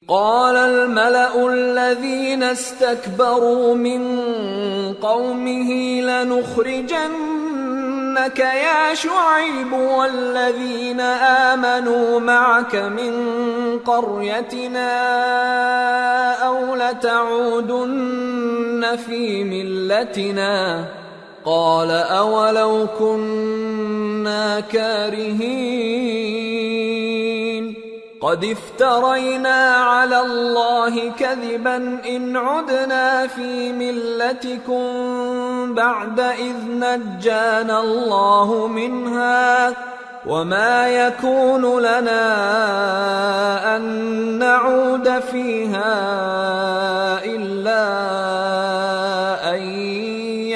قال الملأ الذين استكبروا من قومه لنخرجنك يا شعيب والذين آمنوا معك من قريتنا أو لتعودن في ملتنا قال أولو كنا كارهين قد افترينا على الله كذبا إن عدنا في ملتكم بعد إذ نجانا الله منها وما يكون لنا أن نعود فيها إلا أن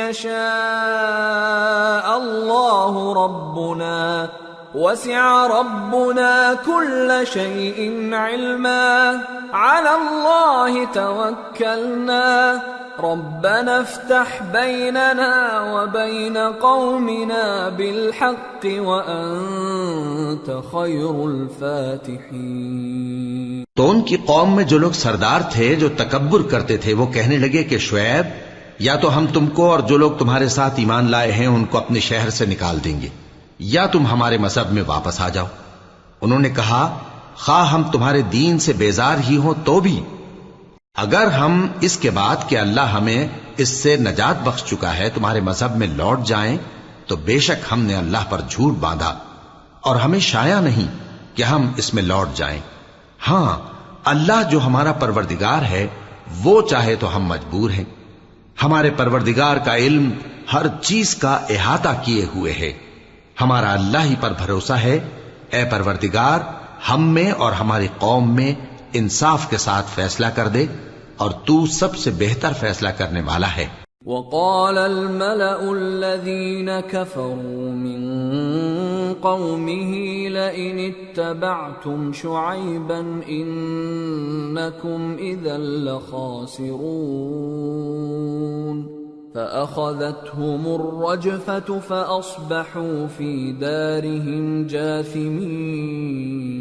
يشاء الله ربنا وسع ربنا كل شيء علما على الله توكلنا ربنا افتح بيننا وبين قومنا بالحق وأنت خير الفاتحين۔ تو ان کی قوم میں جو لوگ سردار تھے جو تکبر کرتے تھے وہ کہنے لگے کہ شعیب یا تو ہم تم کو اور جو لوگ تمہارے ساتھ ایمان لائے ہیں ان کو اپنے شہر سے نکال دیں گے یا تم ہمارے مذہب میں واپس آ جاؤ۔ انہوں نے کہا خواہ ہم تمہارے دین سے بیزار ہی ہوں تو بھی اگر ہم اس کے بعد کہ اللہ ہمیں اس سے نجات بخش چکا ہے تمہارے مذہب میں لوٹ جائیں تو بے شک ہم نے اللہ پر جھوٹ باندھا اور ہمیں شایع نہیں کہ ہم اس میں لوٹ جائیں۔ ہاں اللہ جو ہمارا پروردگار ہے وہ چاہے تو ہم مجبور ہیں۔ ہمارے پروردگار کا علم ہر چیز کا احاطہ کیے ہوئے ہے۔ ہمارا اللہ ہی پر بھروسہ ہے۔ اے پروردگار ہم میں اور ہماری قوم میں انصاف کے ساتھ فیصلہ کر دے اور تو سب سے بہتر فیصلہ کرنے والا ہے۔ وقال الملأ الذين كفروا من قومه لئن اتبعتم شعيبا إنكم إذا لخاسرون فأخذتهم الرجفة فأصبحوا في دارهم جاثمين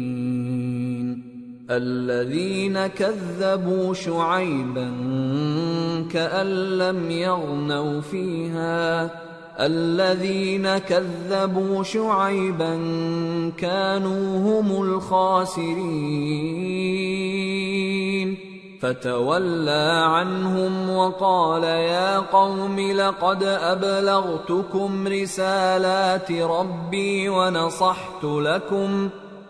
الذين كذبوا شعيبا كأن لم يغنوا فيها الذين كذبوا شعيبا كانوا هم الخاسرين فتولى عنهم وقال يا قوم لقد أبلغتكم رسالات ربي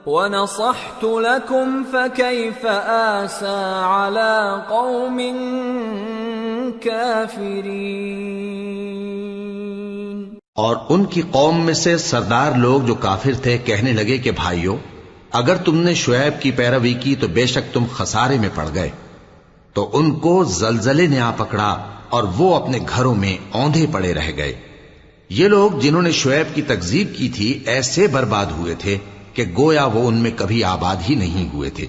ونصحت لكم فكيف آسى على قوم كافرين۔ اور ان کی قوم میں سے سردار لوگ جو کافر تھے کہنے لگے کہ بھائیو اگر تم نے شعیب کی پیروی کی تو بے شک تم خسارے میں پڑ گئے۔ تو ان کو زلزلے نے آ پکڑا اور وہ اپنے گھروں میں اوندھے پڑے رہ گئے۔ یہ لوگ جنہوں نے شعیب کی تکذیب کی تھی ایسے برباد ہوئے تھے کہ گویا وہ ان میں کبھی آباد ہی نہیں ہوئے تھے۔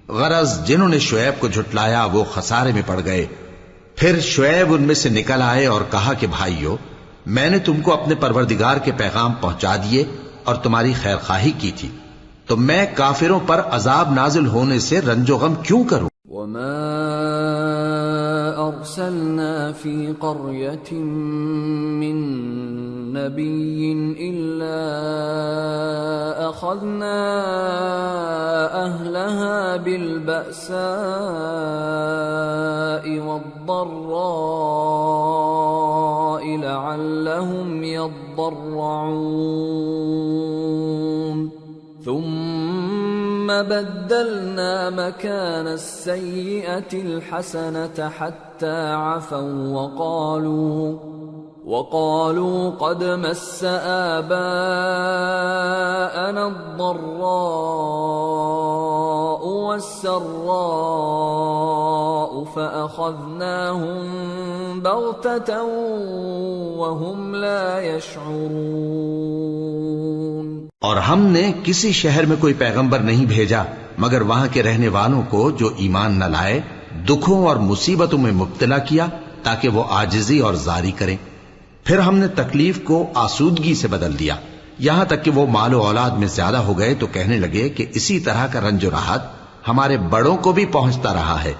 غرض جنہوں نے شعیب کو جھٹلایا وہ خسارے میں پڑ گئے۔ پھر شعیب ان میں سے نکل آئے اور کہا کہ بھائیو میں نے تم کو اپنے پروردگار کے پیغام پہنچا دیے اور تمہاری خیر خواہی کی تھی، تو میں کافروں پر عذاب نازل ہونے سے رنج و غم کیوں کروں؟ وما أرسلنا في قرية من نبي إلا أخذنا أهلها بالبأساء والضراء لعلهم يضرعون ثم بدلنا مكان السيئة الحسنة حتى عفوا وقالوا قد مس آباءنا الضراء والسراء فأخذناهم بغتة وهم لا يشعرون۔ اور ہم نے کسی شہر میں کوئی پیغمبر نہیں بھیجا مگر وہاں کے رہنے والوں کو جو ایمان نہ لائے دکھوں اور مصیبتوں میں مبتلا کیا تاکہ وہ عاجزی اور زاری کریں۔ پھر ہم نے تکلیف کو آسودگی سے بدل دیا یہاں تک کہ وہ مال و اولاد میں زیادہ ہو گئے تو کہنے لگے کہ اسی طرح کا رنج و راحت ہمارے بڑوں کو بھی پہنچتا رہا ہے،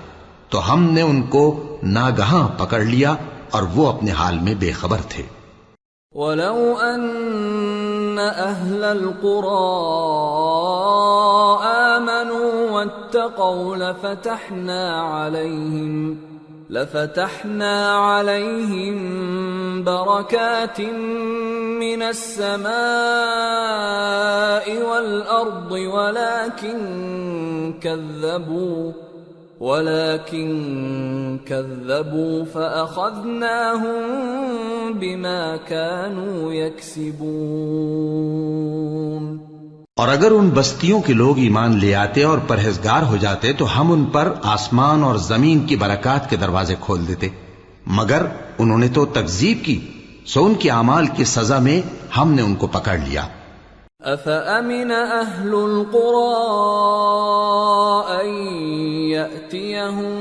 تو ہم نے ان کو ناگہاں پکڑ لیا اور وہ اپنے حال میں بے خبر تھے۔ وَلَوْ أَنَّ أَهْلَ الْقُرَىٰ آمَنُوا وَاتَّقَوْا لَفَتَحْنَا عَلَيْهِم بَرَكَاتٍ مِّنَ السَّمَاءِ وَالْأَرْضِ ولكن كذبوا فأخذناهم بما كانوا يكسبون۔ اور اگر ان بستیوں کے لوگ ایمان لے آتے اور پرہیزگار ہو جاتے تو ہم ان پر آسمان اور زمین کی برکات کے دروازے کھول دیتے، مگر انہوں نے تو تکذیب کی، سو ان کے اعمال کی سزا میں ہم نے ان کو پکڑ لیا۔ أَفَأَمِنَ أَهْلُ الْقُرَىٰ أَن يَأْتِيَهُم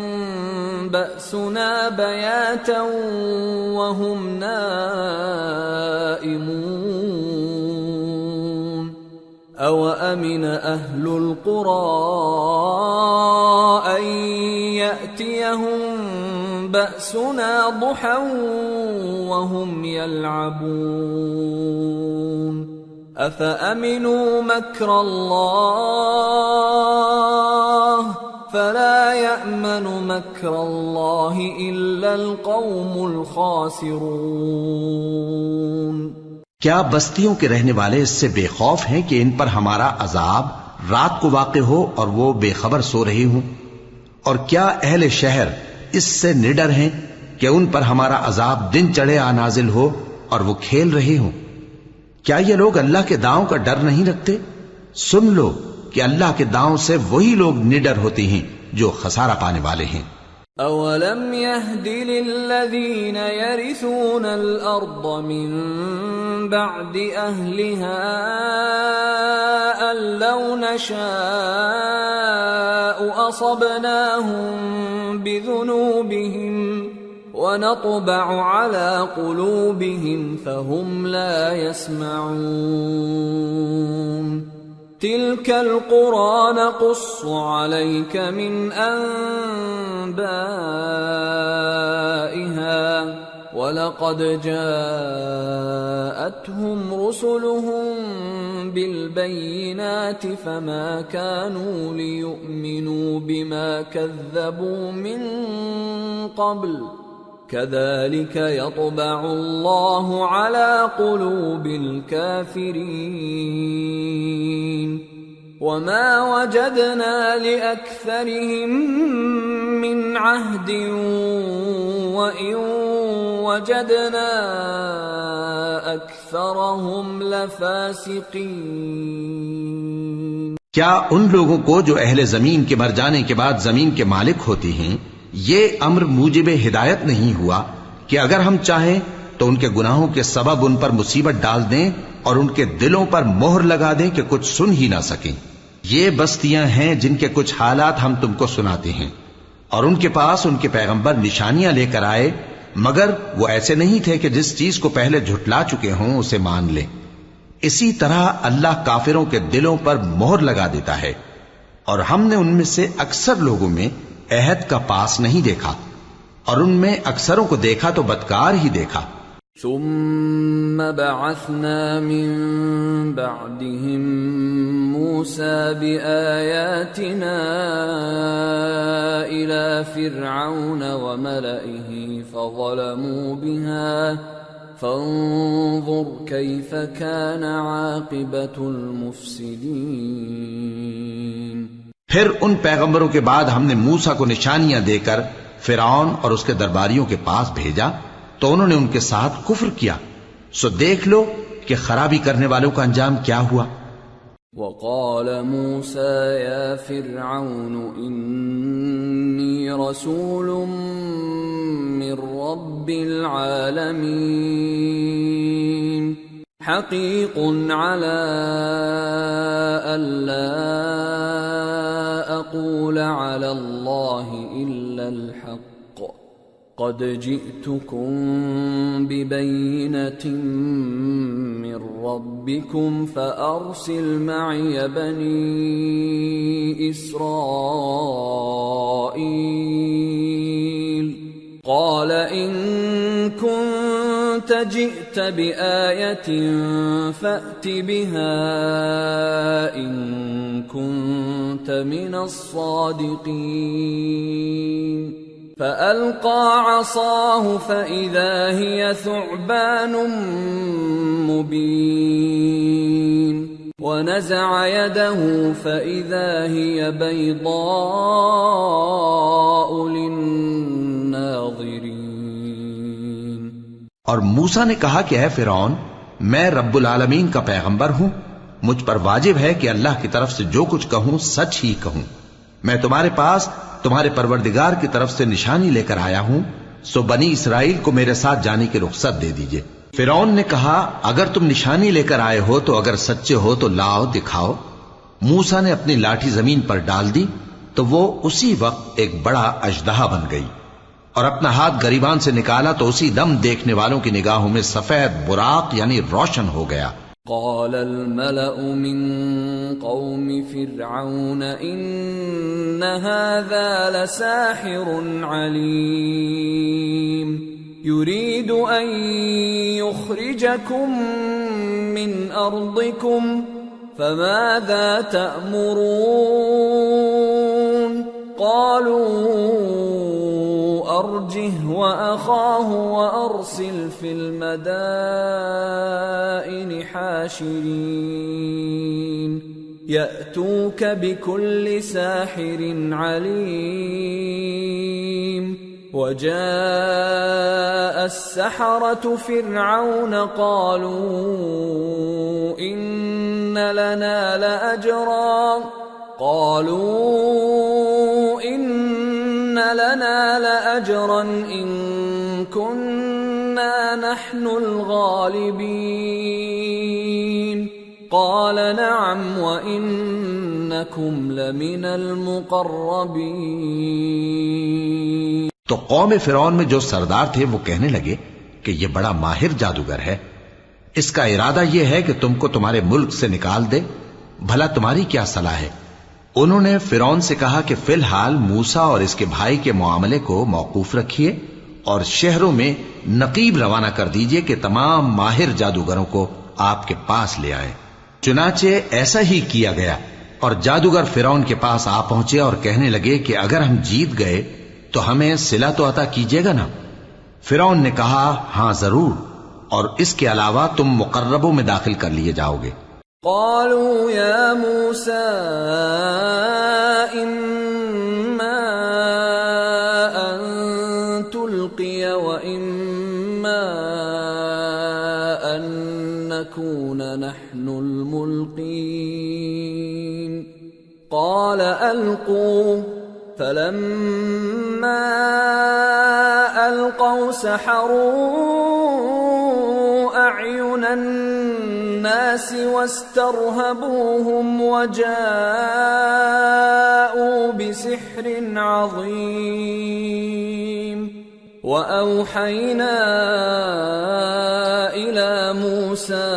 بَأْسُنَا بَيَاتًا وَهُمْ نَائِمُونَ أَوَأَمِنَ أَهْلُ الْقُرَىٰ أَن يَأْتِيَهُم بَأْسُنَا ضُحًى وَهُمْ يَلْعَبُونَ أَفَأَمِنُوا مَكْرَ اللَّهِ فَلَا يَأْمَنُ مَكْرَ اللَّهِ إِلَّا الْقَوْمُ الْخَاسِرُونَ۔ کیا بستیوں کے رہنے والے اس سے بے خوف ہیں کہ ان پر ہمارا عذاب رات کو واقع ہو اور وہ بے خبر سو رہے ہوں؟ اور کیا اہل شہر اس سے نڈر ہیں کہ ان پر ہمارا عذاب دن چڑھے آ نازل ہو اور وہ کھیل رہے ہوں؟ کیا یہ لوگ اللہ کے داؤں کا ڈر نہیں رکھتے؟ سن لو کہ اللہ کے داؤں سے وہی لوگ نڈر ہوتے ہیں جو خسارہ پانے والے ہیں۔ أَوَلَمْ يَهْدِ لِلَّذِينَ يَرِثُونَ الْأَرْضَ مِن بَعْدِ أَهْلِهَا أَن لَّوْ نَشَاءُ أَصَبْنَاهُم بِذُنُوبِهِمْ وَنَطْبَعُ عَلَى قُلُوبِهِمْ فَهُمْ لَا يَسْمَعُونَ تِلْكَ الْقُرَىٰ نَقُصُّ عَلَيْكَ مِنْ أَنبَائِهَا وَلَقَدْ جَاءَتْهُمْ رُسُلُهُم بِالْبَيِّنَاتِ فَمَا كَانُوا لِيُؤْمِنُوا بِمَا كَذَّبُوا مِن قَبْلُ كَذَلِكَ يَطْبَعُ اللَّهُ عَلَى قُلُوبِ الْكَافِرِينَ وَمَا وَجَدْنَا لِأَكْثَرِهِم مِّنْ عَهْدٍ وَإِن وَجَدْنَا أَكْثَرَهُمْ لَفَاسِقِينَ۔ کیا ان لوگوں کو جو اہل زمین کے مر جانے کے بعد زمین کے مالک ہوتے ہیں یہ امر موجب ہدایت نہیں ہوا کہ اگر ہم چاہیں تو ان کے گناہوں کے سبب ان پر مصیبت ڈال دیں اور ان کے دلوں پر مہر لگا دیں کہ کچھ سن ہی نہ سکیں؟ یہ بستیاں ہیں جن کے کچھ حالات ہم تم کو سناتے ہیں، اور ان کے پاس ان کے پیغمبر نشانیاں لے کر آئے، مگر وہ ایسے نہیں تھے کہ جس چیز کو پہلے جھٹلا چکے ہوں اسے مان لیں۔ اسی طرح اللہ کافروں کے دلوں پر مہر لگا دیتا ہے، اور ہم نے ان میں سے اکثر لوگوں میں عہد کا پاس نہیں دیکھا، اور ان میں اکثروں کو دیکھا تو بدکار ہی دیکھا۔ ثم بعثنا من بعدهم موسى بآياتنا إلى فرعون وملئه فظلموا بها فانظر كيف كان عاقبة المفسدين۔ پھر ان پیغمبروں کے بعد ہم نے موسیٰ کو نشانیاں دے کر فرعون اور اس کے درباریوں کے پاس بھیجا تو انہوں نے ان کے ساتھ کفر کیا، سو دیکھ لو کہ خرابی کرنے والوں کا انجام کیا ہوا۔ وقال موسى يا فرعون إني رسول من رب العالمين حقيق على ألا أقول على الله إلا الحق قد جئتكم ببينة من ربكم فأرسل معي بني إسرائيل قال إن كنت جئت بآية فأت بها إن كنت من الصادقين فألقى عصاه فإذا هي ثعبان مبين ونزع يده فإذا هي بيضاء للناظرين۔ اور موسیٰ نے کہا کہ اے فرعون، میں رب العالمین کا پیغمبر ہوں، مجھ پر واجب ہے کہ اللہ کی طرف سے جو کچھ کہوں سچ ہی کہوں۔ میں تمہارے پاس تمہارے پروردگار کی طرف سے نشانی لے کر آیا ہوں، سو بنی اسرائیل کو میرے ساتھ جانے کی رخصت دے دیجئے۔ فرعون نے کہا اگر تم نشانی لے کر آئے ہو تو اگر سچے ہو تو لاؤ دکھاؤ۔ موسیٰ نے اپنی لاٹھی زمین پر ڈال دی تو وہ اسی وقت ایک بڑا اژدہا بن گئی، اور اپنا ہاتھ گریبان سے نکالا تو اسی دم دیکھنے والوں کی نگاہوں میں سفید براق یعنی روشن ہو گیا۔ قال الملأ من قوم فرعون إن هذا لساحر عليم يريد أن يخرجكم من أرضكم فماذا تأمرون قالوا أرجه وأخاه وأرسل في المدائن حاشرين يأتوك بكل ساحر عليم وجاء السحرة فرعون قالوا إن لنا لأجرا إن كنا نحن الغالبين قال نعم وإنكم لمن المقربين۔ تو قوم فرعون میں جو سردار تھے وہ کہنے لگے کہ یہ بڑا ماہر جادوگر ہے، اس کا ارادہ یہ ہے کہ تم کو تمہارے ملک سے نکال دے، بھلا تمہاری کیا صلاح ہے؟ انہوں نے فرعون سے کہا کہ فی الحال موسیٰ اور اس کے بھائی کے معاملے کو موقوف رکھیے اور شہروں میں نقیب روانہ کر دیجئے کہ تمام ماہر جادوگروں کو آپ کے پاس لے آئیں۔ چنانچہ ایسا ہی کیا گیا، اور جادوگر فرعون کے پاس آ پہنچے اور کہنے لگے کہ اگر ہم جیت گئے تو ہمیں صلہ تو عطا کیجیے گا نا؟ فرعون نے کہا ہاں ضرور، اور اس کے علاوہ تم مقربوں میں داخل کر لیے جاؤ گے۔ قالوا يا موسى إما أن تلقي وإما أن نكون نحن الملقين قال ألقوا فلما ألقوا سحروا أعين الناس واسترهبوهم وجاءوا بسحر عظيم وأوحينا إلى موسى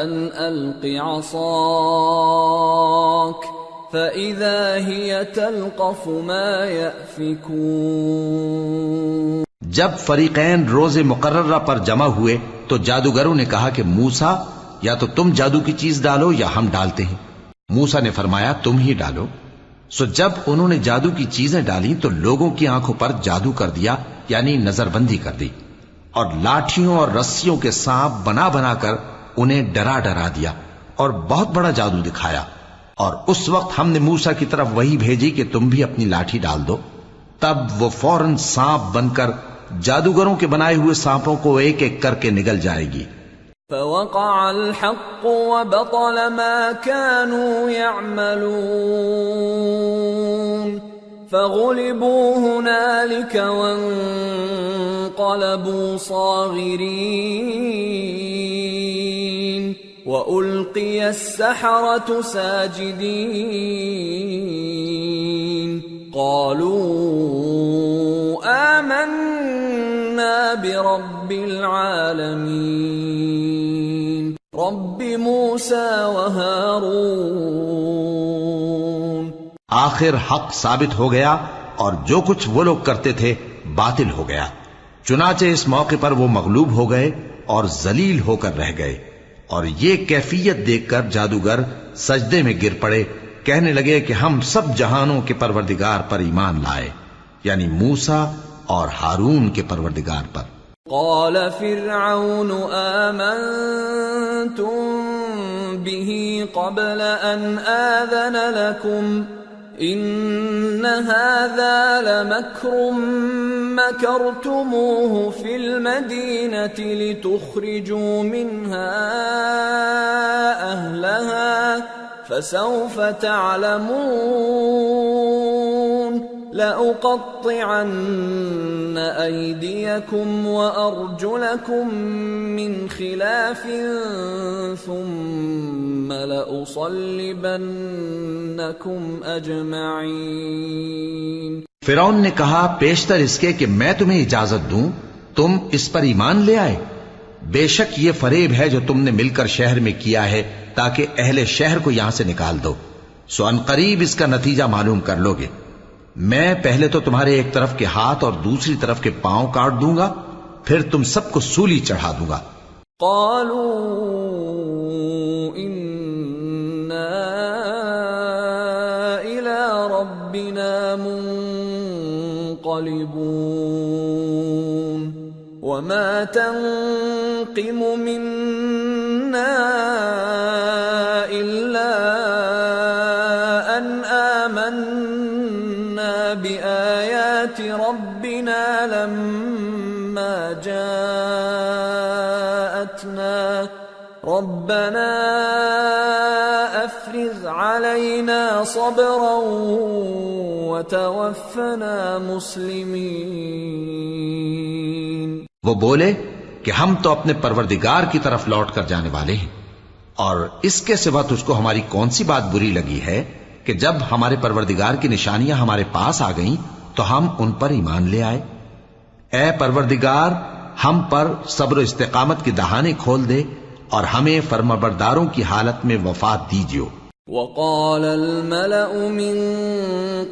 أن ألق عصاك فإذا هي تلقف ما يأفكون۔ جب فریقین روز مقررہ پر جمع ہوئے تو جادوگروں نے کہا کہ موسیٰ یا تو تم جادو کی چیز ڈالو یا ہم ڈالتے ہیں۔ موسیٰ نے فرمایا تم ہی ڈالو۔ سو جب انہوں نے جادو کی چیزیں ڈالی تو لوگوں کی آنکھوں پر جادو کر دیا یعنی نظر بندی کر دی، اور لاٹھیوں اور رسیوں کے سانپ بنا بنا کر انہیں ڈرا ڈرا دیا اور بہت بڑا جادو دکھایا۔ اور اس وقت ہم نے موسیٰ کی طرف وہی بھیجی کہ تم بھی اپنی لاٹھی ڈال دو، تب وہ فوراً سانپ بن کر جادوگروں کے بنائے ہوئے سانپوں کو ایک ایک کر کے نگل جائے گی۔ فوقع الحق وبطل ما كانوا يعملون فغلبوا هنالك وانقلبوا صاغرين وألقي السحرة ساجدين قالوا برب العالمین رب موسیٰ وہارون۔ آخر حق ثابت ہو گیا اور جو کچھ وہ لوگ کرتے تھے باطل ہو گیا۔ چنانچہ اس موقع پر وہ مغلوب ہو گئے اور ذلیل ہو کر رہ گئے، اور یہ کیفیت دیکھ کر جادوگر سجدے میں گر پڑے، کہنے لگے کہ ہم سب جہانوں کے پروردگار پر ایمان لائے، یعنی موسیٰ اور ہارون کے پروردگار پر۔ قال فرعون آمنتم به قبل ان آذن لكم ان هذا لمكر مكرتموه في المدينة لتخرجوا منها أهلها فسوف تعلمون لأقطعن أيديكم وأرجلكم من خلاف ثم لأصلبنكم أجمعين۔ فرعون نے کہا پیشتر اس کے کہ میں تمہیں اجازت دوں تم اس پر ایمان لے آئے، بے شک یہ فریب ہے جو تم نے مل کر شہر میں کیا ہے تاکہ اہل شہر کو یہاں سے نکال دو، سو ان قریب اس کا نتیجہ معلوم کر لو گے۔ میں پہلے تو تمہارے ایک طرف کے ہاتھ اور دوسری طرف کے پاؤں کاٹ دوں گا، پھر تم سب کو سولی چڑھا دوں گا۔ قالوا انا الى ربنا منقلبون وما تنقم منا الا ان آمنا بآيات ربنا لما جاءتنا ربنا افرغ علينا صبرا وتوفنا مسلمين۔ وہ بولے کہ ہم تو اپنے پروردگار کی طرف لوٹ کر جانے والے ہیں، اور اس کے سوا تجھ کو ہماری کون سی بات بری لگی ہے کہ جب ہمارے پروردگار کی نشانیاں ہمارے پاس آ گئیں تو ہم ان پر ایمان لے آئے۔ اے پروردگار ہم پر صبر و استقامت کی دہانے کھول دے اور ہمیں فرمانبرداروں کی حالت میں وفات دیجیو۔ وقال الملأ من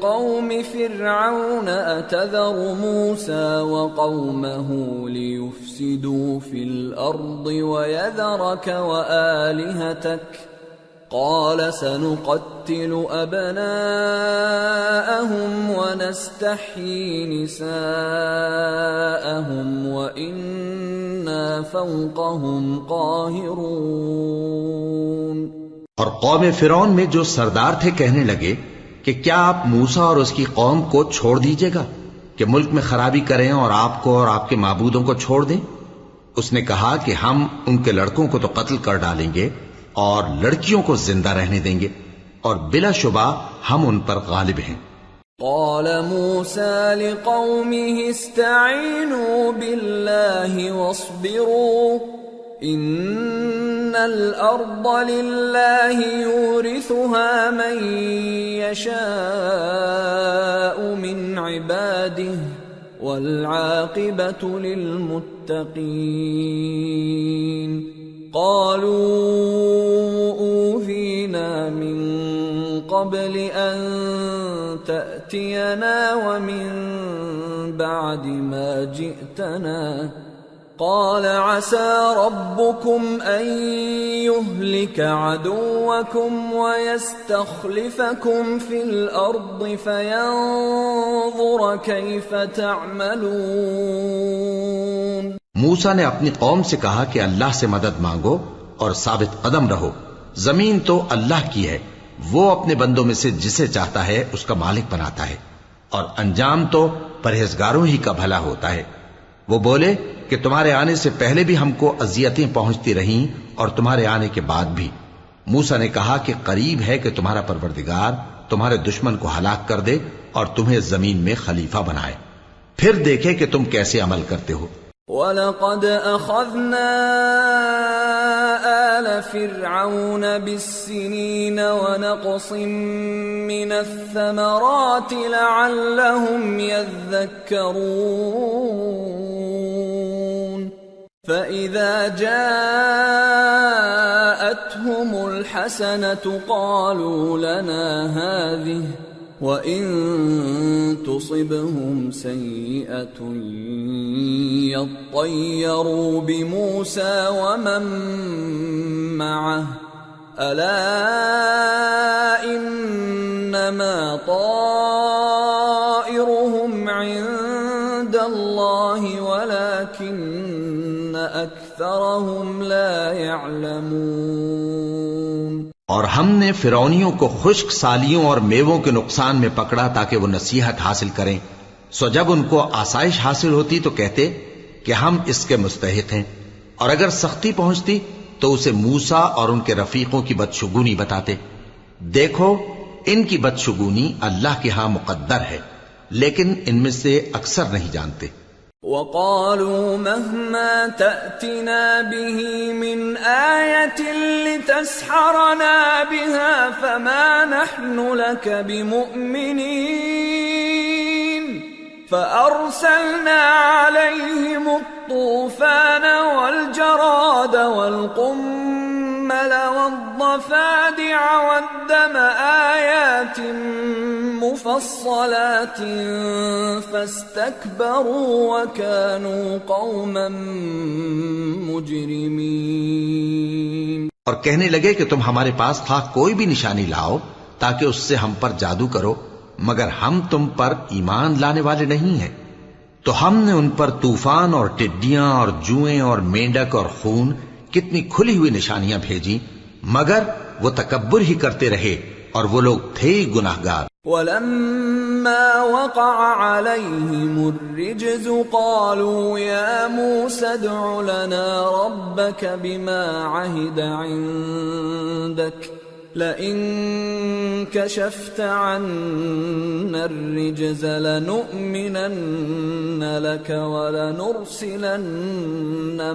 قوم فرعون أتذر موسى وقومه ليفسدوا في الأرض ويذرك وآلهتك قال سنقتل أبناءهم ونستحيي نساءهم وإنا فوقهم قاهرون۔ اور قوم فرعون میں جو سردار تھے کہنے لگے کہ کیا آپ موسیٰ اور اس کی قوم کو چھوڑ دیجیے گا کہ ملک میں خرابی کریں اور آپ کو اور آپ کے معبودوں کو چھوڑ دیں؟ اس نے کہا کہ ہم ان کے لڑکوں کو تو قتل کر ڈالیں گے اور لڑکیوں کو زندہ رہنے دیں گے، اور بلا شبہ ہم ان پر غالب ہیں۔ قال موسى لقومه استعينوا بالله واصبروا ان الارض لله يورثها من يشاء من عباده والعاقبة للمتقين۔ قالوا أوذينا من قبل أن تأتينا ومن بعد ما جئتنا قال عسى ربكم أن يهلك عدوكم ويستخلفكم في الأرض فينظر كيف تعملون۔ موسیٰ نے اپنی قوم سے کہا کہ اللہ سے مدد مانگو اور ثابت قدم رہو، زمین تو اللہ کی ہے، وہ اپنے بندوں میں سے جسے چاہتا ہے اس کا مالک بناتا ہے، اور انجام تو پرہیزگاروں ہی کا بھلا ہوتا ہے۔ وہ بولے کہ تمہارے آنے سے پہلے بھی ہم کو اذیتیں پہنچتی رہیں اور تمہارے آنے کے بعد بھی۔ موسیٰ نے کہا کہ قریب ہے کہ تمہارا پروردگار تمہارے دشمن کو ہلاک کر دے اور تمہیں زمین میں خلیفہ بنائے، پھر دیکھے کہ تم کیسے عمل کرتے ہو۔ وَلَقَدْ أَخَذْنَا آلَ فِرْعَوْنَ بِالسِّنِينَ وَنَقْصٍ مِّنَ الثَّمَرَاتِ لَعَلَّهُمْ يَذَّكَّرُونَ۔ فَإِذَا جَاءَتْهُمُ الْحَسَنَةُ قَالُوا لَنَا هَذِهِ وَإِن تُصِبْهُمْ سَيِّئَةٌ يَطَّيَّرُوا بِمُوسَى وَمَن مَّعَهُ أَلَا إِنَّمَا طَائِرُهُمْ عِندَ اللَّهِ وَلَكِنَّ أَكْثَرَهُمْ لَا يَعْلَمُونَ۔ اور ہم نے فرعونیوں کو خشک سالیوں اور میووں کے نقصان میں پکڑا تاکہ وہ نصیحت حاصل کریں، سو جب ان کو آسائش حاصل ہوتی تو کہتے کہ ہم اس کے مستحق ہیں، اور اگر سختی پہنچتی تو اسے موسیٰ اور ان کے رفیقوں کی بدشگونی بتاتے۔ دیکھو ان کی بدشگونی اللہ کے ہاں مقدر ہے، لیکن ان میں سے اکثر نہیں جانتے۔ وَقَالُوا مَهْمَا تَأْتِنَا بِهِ مِنْ آيَةٍ لِتَسْحَرَنَا بِهَا فَمَا نَحْنُ لَكَ بِمُؤْمِنِينَ فَأَرْسَلْنَا عَلَيْهِمُ الطُّوفَانَ وَالْجَرَادَ وَالْقُمَّلَ وَالضَّفَادِعَ وَالدَّمَ آيَاتٍ مُفَصَّلَاتٍ فَاسْتَكْبَرُوا وَكَانُوا قَوْمًا مُجْرِمِينَ۔ اور کہنے لگے کہ تم ہمارے پاس خواہ کوئی بھی نشانی لاؤ تاکہ اس سے ہم پر جادو کرو، مگر ہم تم پر ایمان لانے والے نہیں ہیں۔ تو ہم نے ان پر طوفان اور ٹڈیاں اور جوئیں اور مینڈک اور خون کتنی کھلی ہوئی نشانیاں بھیجی، مگر وہ تکبر ہی کرتے رہے اور وہ لوگ تھے گناہگار۔ وَلَمَّا وَقَعَ عَلَيْهِمُ الرِّجْزُ قَالُوا يَا مُوسَى ادْعُ لَنَا رَبَّكَ بِمَا عَهِدَ عِندَكَ لَئِن كَشَفْتَ عَنَّا الرِّجْزَ لَنُؤْمِنَنَّ لَكَ وَلَنُرْسِلَنَّ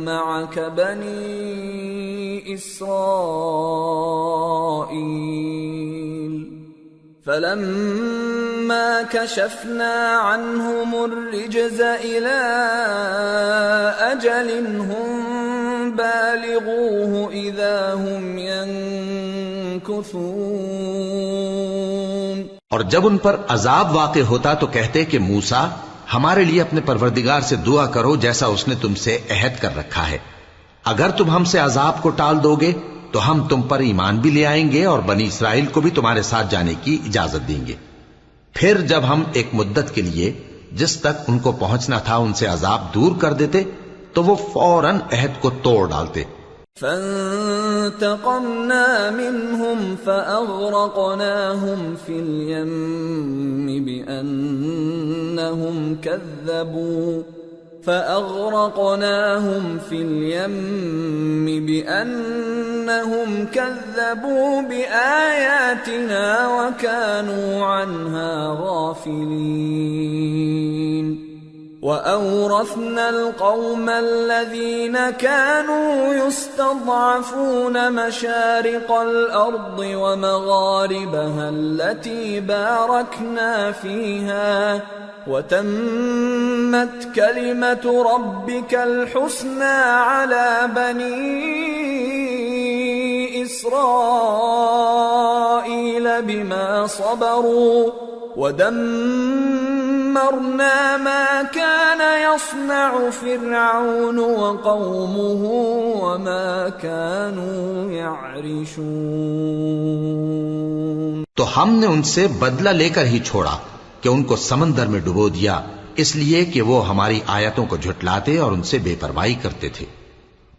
مَعَكَ بَنِي إِسْرَائِيلَ فَلَمَّا كَشَفْنَا عَنْهُمُ الرِّجْزَ إِلَى أَجَلٍ هُمْ بَالِغُوهُ إِذَا هُمْ يَنكُثُونَ۔ اور جب ان پر عذاب واقع ہوتا تو کہتے کہ موسیٰ ہمارے لیے اپنے پروردگار سے دعا کرو جیسا اس نے تم سے عہد کر رکھا ہے، اگر تم ہم سے عذاب کو ٹال دو گے تو ہم تم پر ایمان بھی لے آئیں گے اور بنی اسرائیل کو بھی تمہارے ساتھ جانے کی اجازت دیں گے۔ پھر جب ہم ایک مدت کے لیے جس تک ان کو پہنچنا تھا ان سے عذاب دور کر دیتے تو وہ فوراً عہد کو توڑ ڈالتے۔ فَانْتَقَمْنَا مِنْهُمْ فَأَغْرَقْنَاهُمْ فِي الْيَمِّ بِأَنَّهُمْ كَذَّبُوا بِآيَاتِنَا وَكَانُوا عَنْهَا غَافِلِينَ۔ وَأَوْرَثْنَا الْقَوْمَ الَّذِينَ كَانُوا يُسْتَضْعَفُونَ مَشَارِقَ الْأَرْضِ وَمَغَارِبَهَا الَّتِي بَارَكْنَا فِيهَا وَتَمَّتْ كَلِمَةُ رَبِّكَ الْحُسْنَى عَلَى بَنِي إِسْرَائِيلَ بِمَا صَبَرُوا وَدَمَّرْنَا مَا كَانَ يَصْنَعُ فِرْعَوْنُ وَقَوْمُهُ وَمَا كَانُوا يَعْرِشُونَ۔ تو ہم نے ان سے بدلہ لے کر ہی چھوڑا کہ ان کو سمندر میں ڈبو دیا، اس لیے کہ وہ ہماری آیتوں کو جھٹلاتے اور ان سے بے پرواہی کرتے تھے۔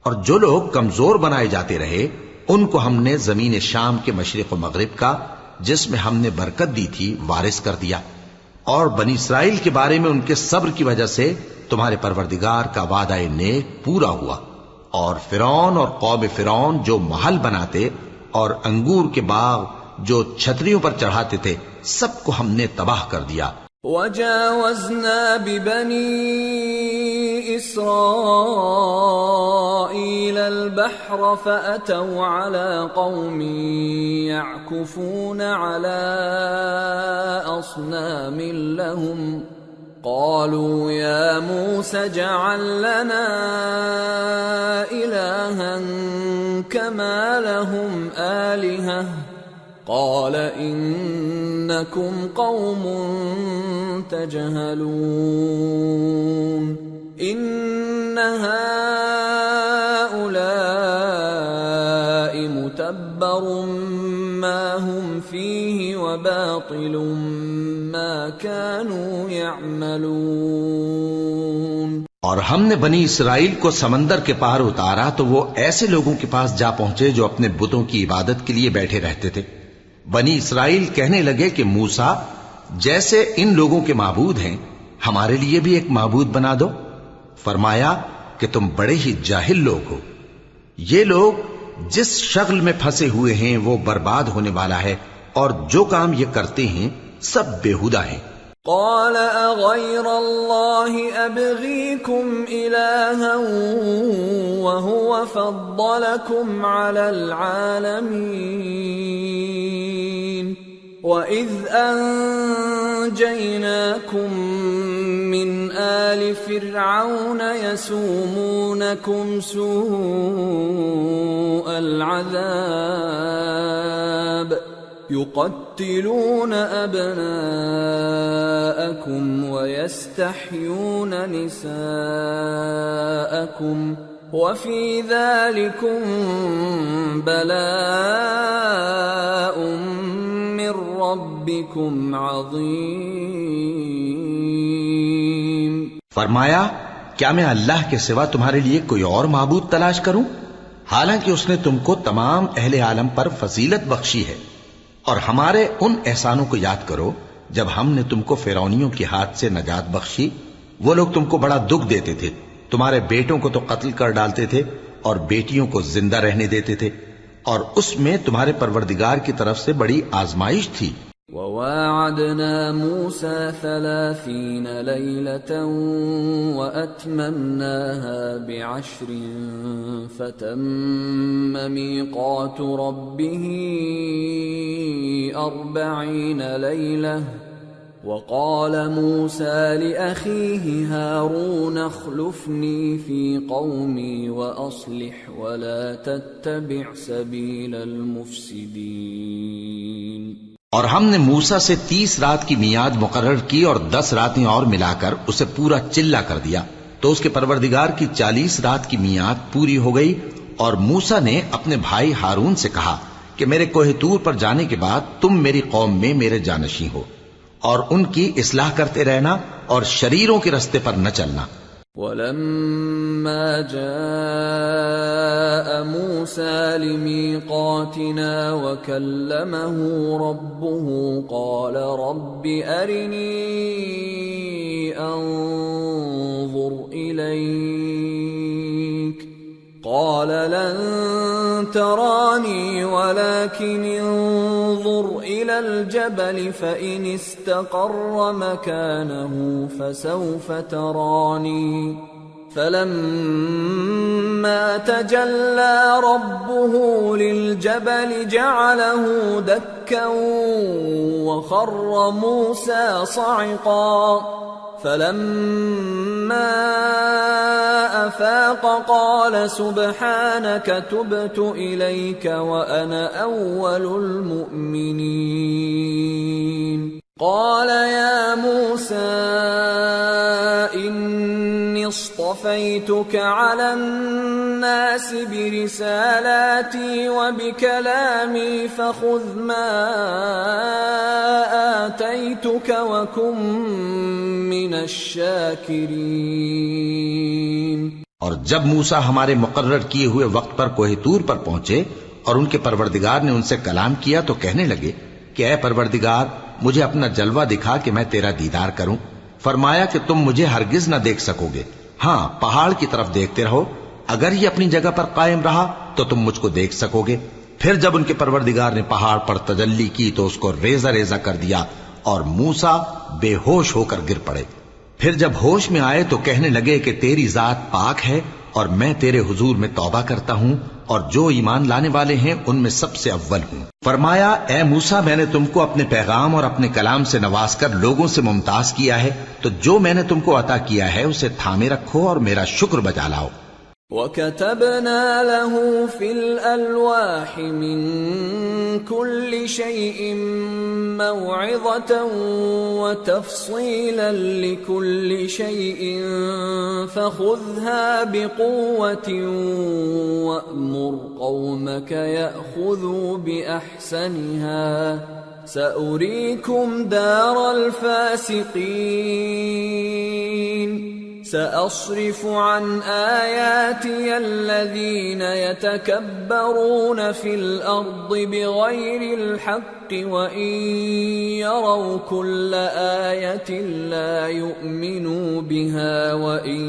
اور جو لوگ کمزور بنائے جاتے رہے ان کو ہم نے زمین شام کے مشرق و مغرب کا جس میں ہم نے برکت دی تھی وارث کر دیا، اور بنی اسرائیل کے بارے میں ان کے صبر کی وجہ سے تمہارے پروردگار کا وعدہ نیک پورا ہوا۔ اور فرعون اور قوم فرعون جو محل بناتے اور انگور کے باغ جو چھتریوں پر چڑھاتے تھے سب کو ہم نے تباہ کر دیا۔ وَجَاوَزْنَا بِبَنِي إِسْرَائِيلَ الْبَحْرَ فَأَتَوْا عَلَى قَوْمٍ يَعْكُفُونَ عَلَى أَصْنَامٍ لَهُمْ قالوا يا موسى اجعل لنا إلها كما لهم آلهة قال إنكم قوم تجهلون إن هؤلاء متبر ما هم فيه وباطل ما كانوا يعملون۔ اور ہم نے بنی اسرائیل کو سمندر کے پار اتارا تو وہ ایسے لوگوں کے پاس جا پہنچے جو اپنے بتوں کی عبادت کے لیے بیٹھے رہتے تھے۔ بنی اسرائیل کہنے لگے کہ موسیٰ جیسے ان لوگوں کے معبود ہیں ہمارے لیے بھی ایک معبود بنا دو۔ فرمایا کہ تم بڑے ہی جاہل لوگ ہو، یہ لوگ جس شغل میں پھنسے ہوئے ہیں وہ برباد ہونے والا ہے، اور جو کام یہ کرتے ہیں سب بیہودہ ہیں۔ قال اغير الله ابغيكم الها وهو فضلكم على العالمين واذ انجيناكم من آل فرعون يسومونكم سوء العذاب يقتلون أبناءكم ويستحيون نساءكم وفي ذلكم بلاء من ربكم عظيم۔ فرمایا کیا میں اللہ کے سوا تمہارے لیے کوئی اور معبود تلاش کروں، حالانکہ اس نے تم کو تمام اہل عالم پر فضیلت بخشی ہے۔ اور ہمارے ان احسانوں کو یاد کرو جب ہم نے تم کو فرعونیوں کے ہاتھ سے نجات بخشی۔ وہ لوگ تم کو بڑا دکھ دیتے تھے، تمہارے بیٹوں کو تو قتل کر ڈالتے تھے اور بیٹیوں کو زندہ رہنے دیتے تھے، اور اس میں تمہارے پروردگار کی طرف سے بڑی آزمائش تھی۔ وَوَاعَدْنَا مُوسَى 30 لَيْلَةً وَأَتْمَمْنَاهَا ب10 فَتَمَّ مِيقَاتُ رَبِّهِ 40 لَيْلَةً وَقَالَ مُوسَى لِأَخِيهِ هَارُونَ اخْلُفْنِي فِي قَوْمِي وَأَصْلِحْ وَلَا تَتَّبِعْ سَبِيلَ الْمُفْسِدِينَ۔ اور ہم نے موسیٰ سے 30 رات کی میعاد مقرر کی اور 10 راتیں اور ملا کر اسے پورا چلہ کر دیا، تو اس کے پروردگار کی 40 رات کی میعاد پوری ہو گئی۔ اور موسیٰ نے اپنے بھائی ہارون سے کہا کہ میرے کوہ طور پر جانے کے بعد تم میری قوم میں میرے جانشین ہو، اور ان کی اصلاح کرتے رہنا اور شریروں کے رستے پر نہ چلنا۔ وَلَمَّا جَاءَ مُوسَى لِمِيقَاتِنَا وَكَلَّمَهُ رَبُّهُ قَالَ رَبِّ أَرِنِي أَنظُرْ إِلَيْكَ قَالَ لَن تَرَانِي وَلَكِنِ انظُرْ إِلَى الْجَبَلِ فَإِنِ اسْتَقَرَّ مَكَانَهُ فَسَوْفَ تَرَانِي فَلَمَّا تَجَلَّى رَبُّهُ لِلْجَبَلِ جَعَلَهُ دَكًّا وَخَرَّ مُوسَى صَعِقًا فَلَمَّا أَفَاقَ قَالَ سُبْحَانَكَ تُبْتُ إِلَيْكَ وَأَنَا أَوَّلُ الْمُؤْمِنِينَ۔ قَالَ يَا مُوسَى إِنِّي اصْطَفَيْتُكَ عَلَى النَّاسِ بِرِسَالَاتِي وَبِكَلَامِي فَخُذْ مَا آتَيْتُكَ وَكُن مِّنَ الشَّاكِرِينَ۔ اور جب موسیٰ ہمارے مقرر کیے ہوئے وقت پر کوہ طور پر پہنچے اور ان کے پروردگار نے ان سے کلام کیا تو کہنے لگے کہ اے پروردگار مجھے اپنا جلوہ دکھا کہ میں تیرا دیدار کروں۔ فرمایا کہ تم مجھے ہرگز نہ دیکھ سکو گے، ہاں پہاڑ کی طرف دیکھتے رہو، اگر یہ اپنی جگہ پر قائم رہا تو تم مجھ کو دیکھ سکو گے۔ پھر جب ان کے پروردگار نے پہاڑ پر تجلی کی تو اس کو ریزہ ریزہ کر دیا اور موسیٰ بے ہوش ہو کر گر پڑے۔ پھر جب ہوش میں آئے تو کہنے لگے کہ تیری ذات پاک ہے اور میں تیرے حضور میں توبہ کرتا ہوں اور جو ایمان لانے والے ہیں ان میں سب سے اول ہوں۔ فرمایا اے موسیٰ، میں نے تم کو اپنے پیغام اور اپنے کلام سے نواز کر لوگوں سے ممتاز کیا ہے، تو جو میں نے تم کو عطا کیا ہے اسے تھامے رکھو اور میرا شکر بجا لاؤ۔ وَكَتَبْنَا لَهُ فِي الْأَلْوَاحِ مِنْ كُلِّ شَيْءٍ مَوْعِظَةً وَتَفْصِيلًا لِكُلِّ شَيْءٍ فَخُذْهَا بِقُوَّةٍ وَأْمُرْ قَوْمَكَ يَأْخُذُوا بِأَحْسَنِهَا سَأُرِيكُمْ دَارَ الْفَاسِقِينَ سأصرف عن آياتي الذين يتكبرون في الأرض بغير الحق وإن يروا كل آية لا يؤمنوا بها وإن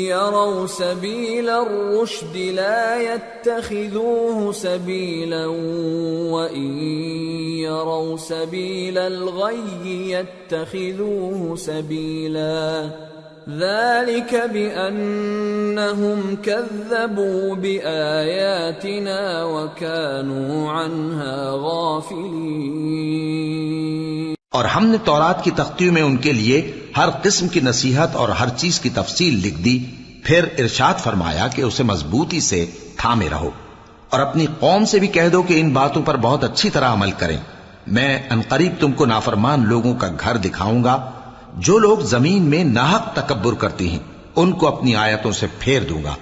يروا سبيل الرشد لا يتخذوه سبيلا وإن يروا سبيل الغي يتخذوه سبيلا ذلك بأنهم كذبوا بآياتنا وكانوا عنها غافلين۔ اور ہم نے تورات کی تختیوں میں ان کے لیے ہر قسم کی نصیحت اور ہر چیز کی تفصیل لکھ دی، پھر ارشاد فرمایا کہ اسے مضبوطی سے تھامے رہو اور اپنی قوم سے بھی کہہ دو کہ ان باتوں پر بہت اچھی طرح عمل کریں۔ میں عنقریب تم کو نافرمان لوگوں کا گھر دکھاؤں گا۔ جو لوگ زمین میں ناحق تکبر کرتی ہیں ان کو اپنی آیتوں سے پھیر دوں گا۔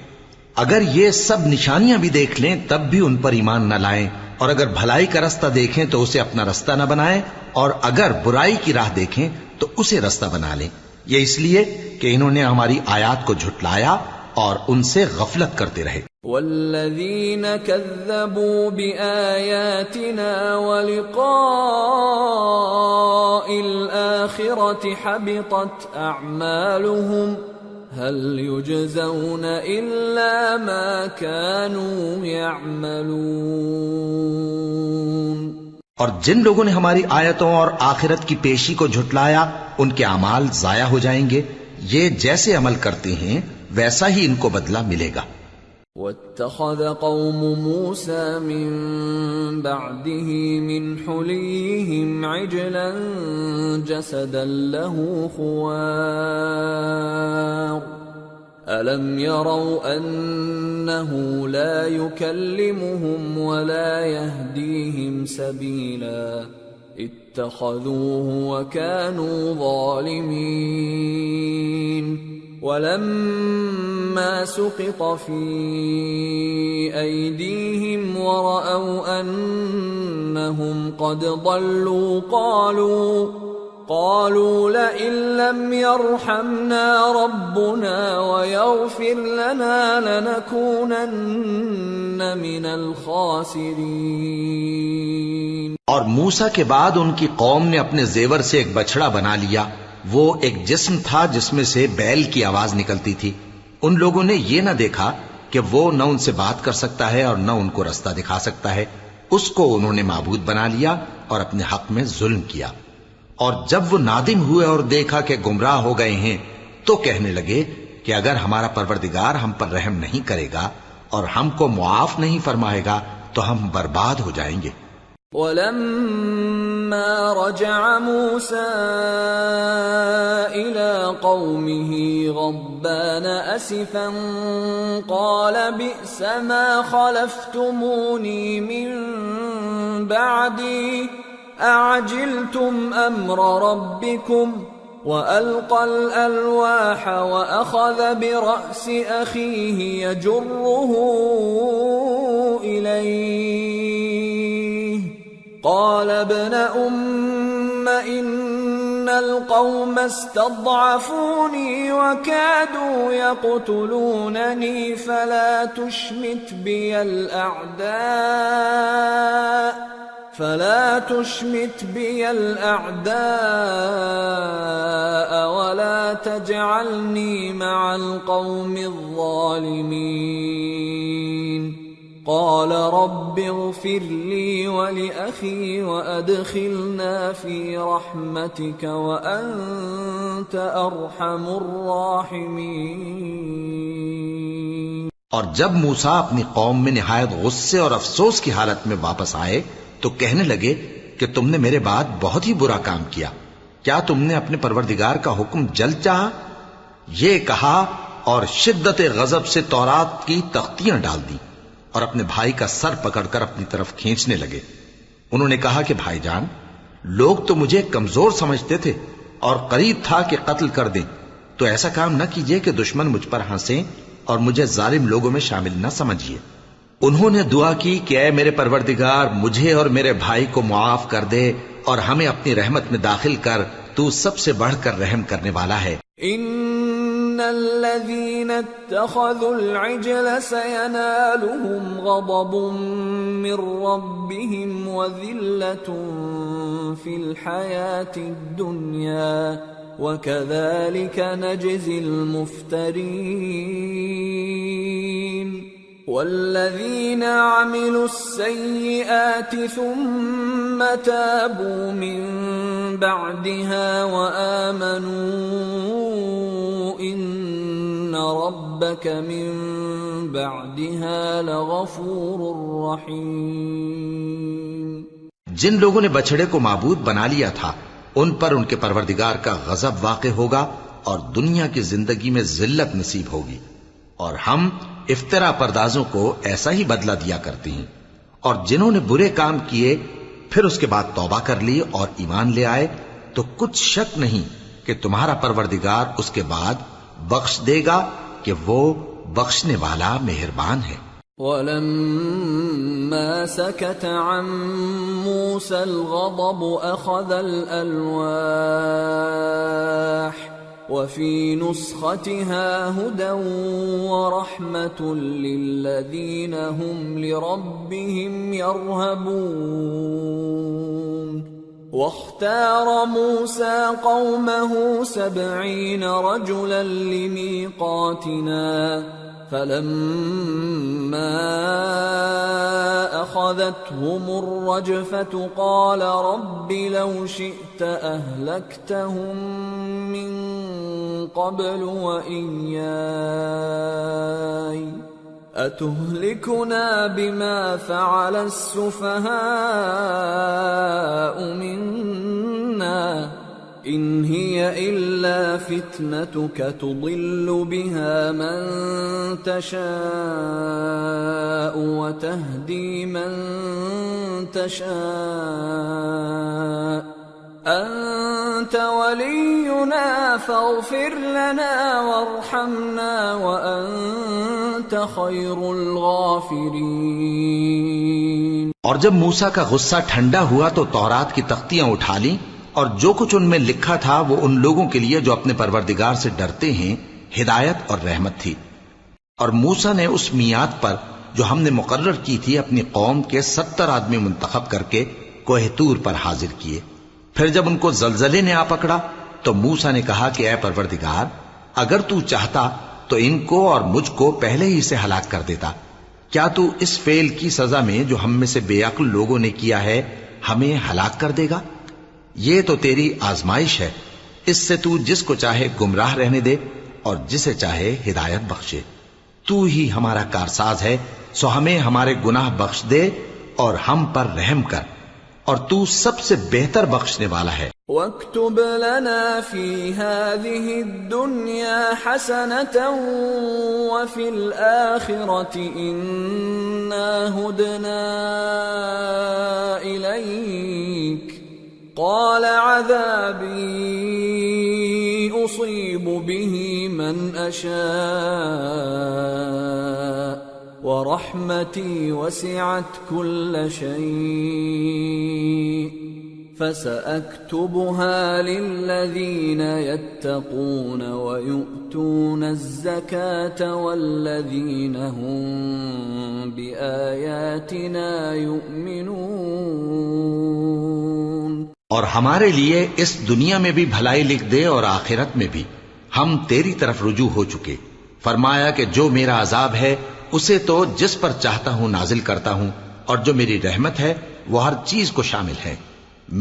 اگر یہ سب نشانیاں بھی دیکھ لیں تب بھی ان پر ایمان نہ لائیں، اور اگر بھلائی کا رستہ دیکھیں تو اسے اپنا رستہ نہ بنائیں، اور اگر برائی کی راہ دیکھیں تو اسے رستہ بنا لیں۔ یہ اس لیے کہ انہوں نے ہماری آیات کو جھٹلایا اور ان سے غفلت کرتے رہے۔ والذین کذبوا بآیاتنا ولقاء الآخرة حبطت اعمالهم هل يجزون الا ما كانوا يعملون۔ اور جن لوگوں نے ہماری آیتوں اور آخرت کی پیشی کو جھٹلایا ان کے اعمال ضائع ہو جائیں گے، یہ جیسے عمل کرتے ہیں ویسا ہی ان کو بدلہ ملے گا۔ واتخذ قوم موسى من بعده من حليهم عجلا جسدا له خوار ألم يروا أنه لا يكلمهم ولا يهديهم سبيلا اتخذوه وكانوا ظالمين ولما سقط في أيديهم ورأوا أنهم قد ضلوا قالوا لئن لم يرحمنا ربنا ويغفر لنا لنكونن من الخاسرين۔ اور موسیٰ کے بعد ان کی قوم نے اپنے زیور سے ایک بچڑا بنا لیا، وہ ایک جسم تھا جس میں سے بیل کی آواز نکلتی تھی۔ ان لوگوں نے یہ نہ دیکھا کہ وہ نہ ان سے بات کر سکتا ہے اور نہ ان کو رستہ دکھا سکتا ہے، اس کو انہوں نے معبود بنا لیا اور اپنے حق میں ظلم کیا۔ اور جب وہ نادم ہوئے اور دیکھا کہ گمراہ ہو گئے ہیں تو کہنے لگے کہ اگر ہمارا پروردگار ہم پر رحم نہیں کرے گا اور ہم کو معاف نہیں فرمائے گا تو ہم برباد ہو جائیں گے۔ وَلَمَّا رَجَعَ مُوسَى إِلَى قَوْمِهِ غَضْبَانَ أَسِفًا قَالَ بِئْسَ مَا خَلَفْتُمُونِي مِن بَعْدِي أَعَجِلْتُمْ أَمْرَ رَبِّكُمْ وَأَلْقَى الْأَلْوَاحَ وَأَخَذَ بِرَأْسِ أَخِيهِ يَجُرُّهُ إِلَيْهِ قال ابن أم إن القوم استضعفوني وكادوا يقتلونني فلا تشمت بي الأعداء ولا تجعلني مع القوم الظالمين قال رب اغفر لي ولأخي وأدخلنا في رحمتك وأنت أرحم الراحمين۔ اور جب موسیٰ اپنی قوم میں نہایت غصے اور افسوس کی حالت میں واپس آئے تو کہنے لگے کہ تم نے میرے بعد بہت ہی برا کام کیا، کیا تم نے اپنے پروردگار کا حکم جلد چاہا؟ یہ کہا اور شدت غضب سے تورات کی تختیاں ڈال دی اور اپنے بھائی کا سر پکڑ کر اپنی طرف کھینچنے لگے۔ انہوں نے کہا کہ بھائی جان، لوگ تو مجھے کمزور سمجھتے تھے اور قریب تھا کہ قتل کر دیں، تو ایسا کام نہ کیجیے کہ دشمن مجھ پر ہنسیں اور مجھے ظالم لوگوں میں شامل نہ سمجھیے۔ انہوں نے دعا کی کہ اے میرے پروردگار، مجھے اور میرے بھائی کو معاف کر دے اور ہمیں اپنی رحمت میں داخل کر، تو سب سے بڑھ کر رحم کرنے والا ہے۔ ان الذين اتخذوا العجل سينالهم غضب من ربهم وذلة في الحياة الدنيا وكذلك نجزي المفترين والذين عملوا السيئات ثم تابوا من بعدها وآمنوا إن ربك من بعدها لغفور رحيم۔ جن لوگوں نے بچڑے کو معبود بنا لیا تھا ان پر ان کے پروردگار کا غضب واقع ہوگا اور دنیا کی زندگی میں ذلت نصیب ہوگی، اور ہم افترا پردازوں کو ایسا ہی بدلہ دیا کرتے ہیں۔ اور جنہوں نے برے کام کیے پھر اس کے بعد توبہ کر لی اور ایمان لے آئے تو کچھ شک نہیں کہ تمہارا پروردگار اس کے بعد بخش دے گا کہ وہ بخشنے والا مہربان ہے۔ وَلَمَّا سَكَتَ عَن مُوسَى الْغَضَبُ أَخَذَ الْأَلْوَاحَ وَفِي نُسْخَتِهَا هُدًى وَرَحْمَةٌ لِّلَّذِينَ هُمْ لِرَبِّهِمْ يَرْهَبُونَ واختار موسى قومه 70 رجلا لميقاتنا فلما أخذتهم الرجفة قال رب لو شئت أهلكتهم من قبل وإياي أتهلكنا بما فعل السفهاء منا إن هي إلا فتنتك تضل بها من تشاء وتهدي من تشاء أنت ولينا فاغفر لنا وارحمنا وأنت خير الغافرين۔ اور جب موسیٰ کا غصہ ٹھنڈا ہوا تو تورات کی تختیاں اٹھا لیں اور جو کچھ ان میں لکھا تھا وہ ان لوگوں کے لیے جو اپنے پروردگار سے ڈرتے ہیں ہدایت اور رحمت تھی۔ اور موسیٰ نے اس میعاد پر جو ہم نے مقرر کی تھی اپنی قوم کے 70 آدمی منتخب کر کے کوہ طور پر حاضر کیے۔ پھر جب ان کو زلزلے نے آ پکڑا تو موسیٰ نے کہا کہ اے پروردگار اگر تو چاہتا تو ان کو اور مجھ کو پہلے ہی سے ہلاک کر دیتا، کیا تو اس فعل کی سزا میں جو ہم میں سے بے عقل لوگوں نے کیا ہے ہمیں ہلاک کر دے گا؟ یہ تو تیری آزمائش ہے، اس سے تو جس کو چاہے گمراہ رہنے دے اور جسے چاہے ہدایت بخشے۔ تو ہی ہمارا کارساز ہے، سو ہمیں ہمارے گناہ بخش دے اور ہم پر رحم کر، اور تو سب سے بہتر بخشنے والا ہے۔ وَاكْتُبْ لَنَا فِي هَذِهِ الدُّنْيَا حَسَنَةً وَفِي الْآخِرَةِ إِنَّا هُدْنَا إِلَيْكَ قَالَ عَذَابِي أُصِيبُ بِهِ مَنْ أَشَاءُ وَرَحْمَتِي وَسِعَتْ كُلَّ شَيْءٍ فَسَأَكْتُبُهَا لِلَّذِينَ يَتَّقُونَ وَيُؤْتُونَ الزَّكَاةَ وَالَّذِينَ هُمْ بِآيَاتِنَا يُؤْمِنُونَ۔ اور ہمارے لیے اس دنیا میں بھی بھلائی لکھ دے اور آخرت میں بھی، ہم تیری طرف رجوع ہو چکے۔ فرمایا کہ جو میرا عذاب ہے اسے تو جس پر چاہتا ہوں نازل کرتا ہوں، اور جو میری رحمت ہے وہ ہر چیز کو شامل ہے۔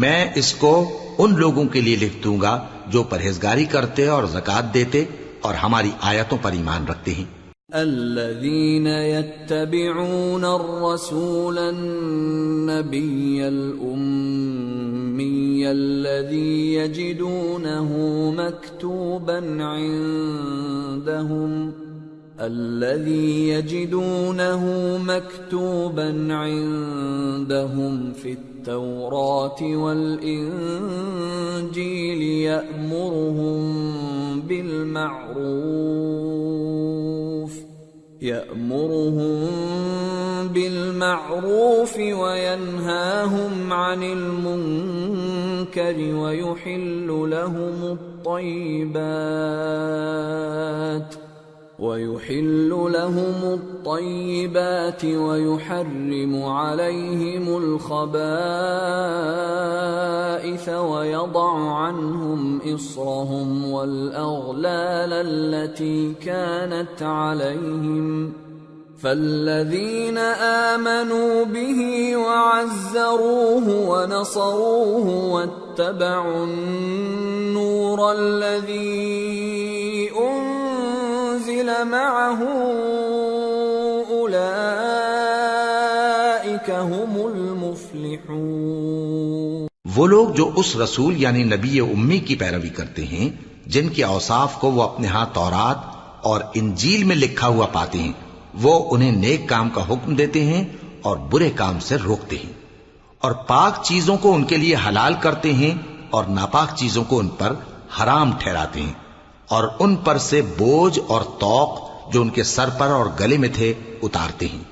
میں اس کو ان لوگوں کے لیے لکھ دوں گا جو پرہیزگاری کرتے اور زکوٰۃ دیتے اور ہماری آیتوں پر ایمان رکھتے ہیں۔ الذين يتبعون الرسول النبي الأمي الذي يجدونه مكتوبا عندهم في التوراة والإنجيل يأمرهم بالمعروف وينهاهم عن المنكر ويحل لهم الطيبات ويحرم عليهم الخبائث ويضع عنهم إصرهم والأغلال التي كانت عليهم فالذين آمنوا به وعزروه ونصروه واتبعوا النور الذي أنزل معه أولئك هم المفلحون۔ وہ لوگ جو اس رسول یعنی نبی امی کی پیروی کرتے ہیں جن کے اوصاف کو وہ اپنے ہاں تورات اور انجیل میں لکھا ہوا پاتے ہیں، وہ انہیں نیک کام کا حکم دیتے ہیں اور برے کام سے روکتے ہیں، اور پاک چیزوں کو ان کے لیے حلال کرتے ہیں اور ناپاک چیزوں کو ان پر حرام ٹھہراتے ہیں، اور ان پر سے بوجھ اور طوق جو ان کے سر پر اور گلے میں تھے اتارتے ہیں۔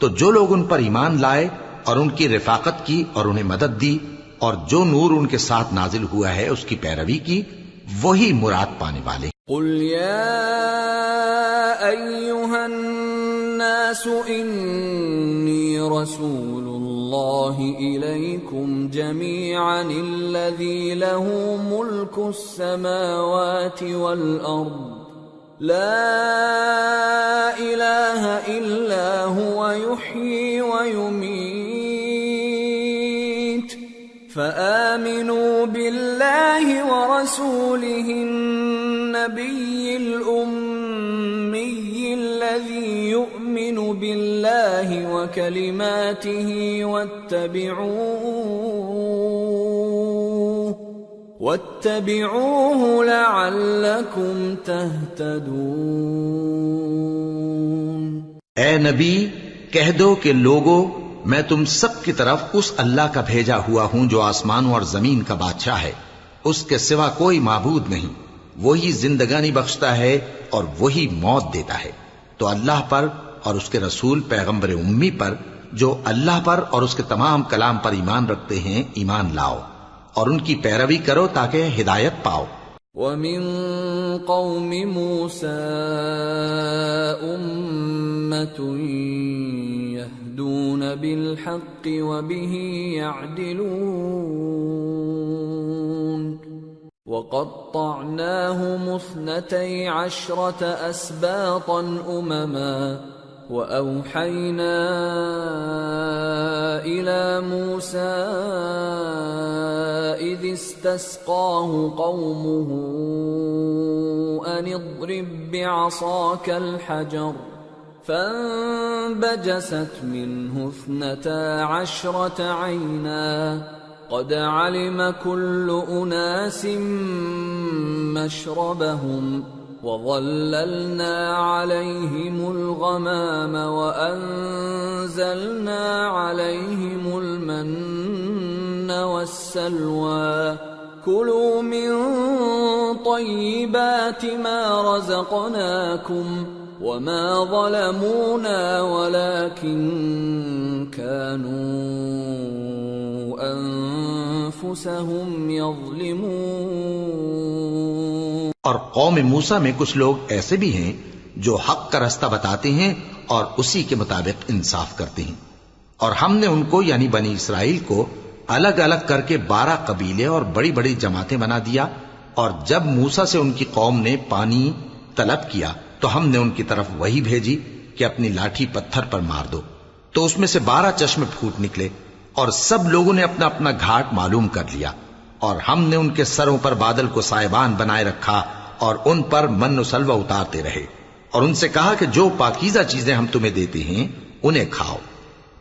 تو جو لوگ ان پر ایمان لائے اور ان کی رفاقت کی اور انہیں مدد دی اور جو نور ان کے ساتھ نازل ہوا ہے اس کی پیروی کی، وہی مراد پانے والے۔ قل یا ایھا الناس انی رسول اللہ الیکم جمیعا الذی له ملک السماوات والارض لا الہ الا هو یحیی ویمیت فآمنوا بالله ورسوله النبي الأمي الذي يؤمن بالله وكلماته واتبعوه لعلكم تهتدون۔ اے نبی کہہ دو کہ لوگو میں تم سب کی طرف اس اللہ کا بھیجا ہوا ہوں جو آسمانوں اور زمین کا بادشاہ ہے، اس کے سوا کوئی معبود نہیں، وہی زندگانی بخشتا ہے اور وہی موت دیتا ہے۔ تو اللہ پر اور اس کے رسول پیغمبر امی پر جو اللہ پر اور اس کے تمام کلام پر ایمان رکھتے ہیں ایمان لاؤ اور ان کی پیروی کرو تاکہ ہدایت پاؤ۔ وَمِن قَوْمِ مُوسَىٰ أُمَّةٌ يَهْدُونَ بِالْحَقِّ وَبِهِ يَعْدِلُونَ وَقَطَّعْنَاهُمُ 12 أَسْبَاطًا أُمَمًا وَأَوْحَيْنَا إِلَى مُوسَىٰ إِذِ اسْتَسْقَاهُ قَوْمُهُ أَنِ اضْرِب بِّعَصَاكَ الْحَجَرَ فَانبَجَسَتْ مِنْهُ 12 عَيْنًا قَدْ عَلِمَ كُلُّ أُنَاسٍ مَّشْرَبَهُمْ وَظَلَّلْنَا عَلَيْهِمُ الْغَمَامَ وَأَنزَلْنَا عَلَيْهِمُ الْمَنَّ وَالسَّلْوَىٰ كُلُوا مِن طَيِّبَاتِ مَا رَزَقْنَاكُمْ وَمَا ظَلَمُونَا وَلَٰكِن كَانُوا أَنفُسَهُمْ يَظْلِمُونَ۔ اور قوم موسیٰ میں کچھ لوگ ایسے بھی ہیں جو حق کا رستہ بتاتے ہیں اور اسی کے مطابق انصاف کرتے ہیں، اور ہم نے ان کو یعنی بنی اسرائیل کو الگ الگ کر کے 12 قبیلے اور بڑی بڑی جماعتیں بنا دیا، اور جب موسیٰ سے ان کی قوم نے پانی طلب کیا تو ہم نے ان کی طرف وہی بھیجی کہ اپنی لاٹھی پتھر پر مار دو، تو اس میں سے 12 چشمے پھوٹ نکلے، اور سب لوگوں نے اپنا اپنا گھاٹ معلوم کر لیا، اور ہم نے ان کے سروں پر بادل کو سائبان بنائے رکھا اور ان پر من و سلوہ اتارتے رہے، اور ان سے کہا کہ جو پاکیزہ چیزیں ہم تمہیں دیتے ہیں انہیں کھاؤ،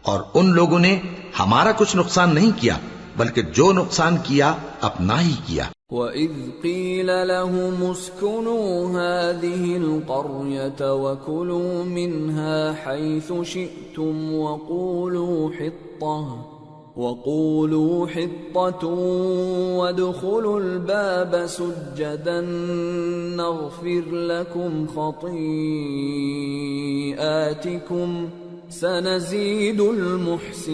اور ان لوگوں نے ہمارا کچھ نقصان نہیں کیا بلکہ جو نقصان کیا اپنا ہی کیا۔ وَإِذْ قِيلَ لَهُمُ اسْكُنُوا هَٰذِهِ الْقَرْيَةَ وَكُلُوا مِنْهَا حَيْثُ شِئْتُمْ وَقُولُوا حِطَّةٌ وَادْخُلُوا الْبَابَ سُجَّدًا نَّغْفِرْ لَكُمْ خَطِيئَاتِكُمْ سَنَزِيدُ الْمُحْسِنِينَ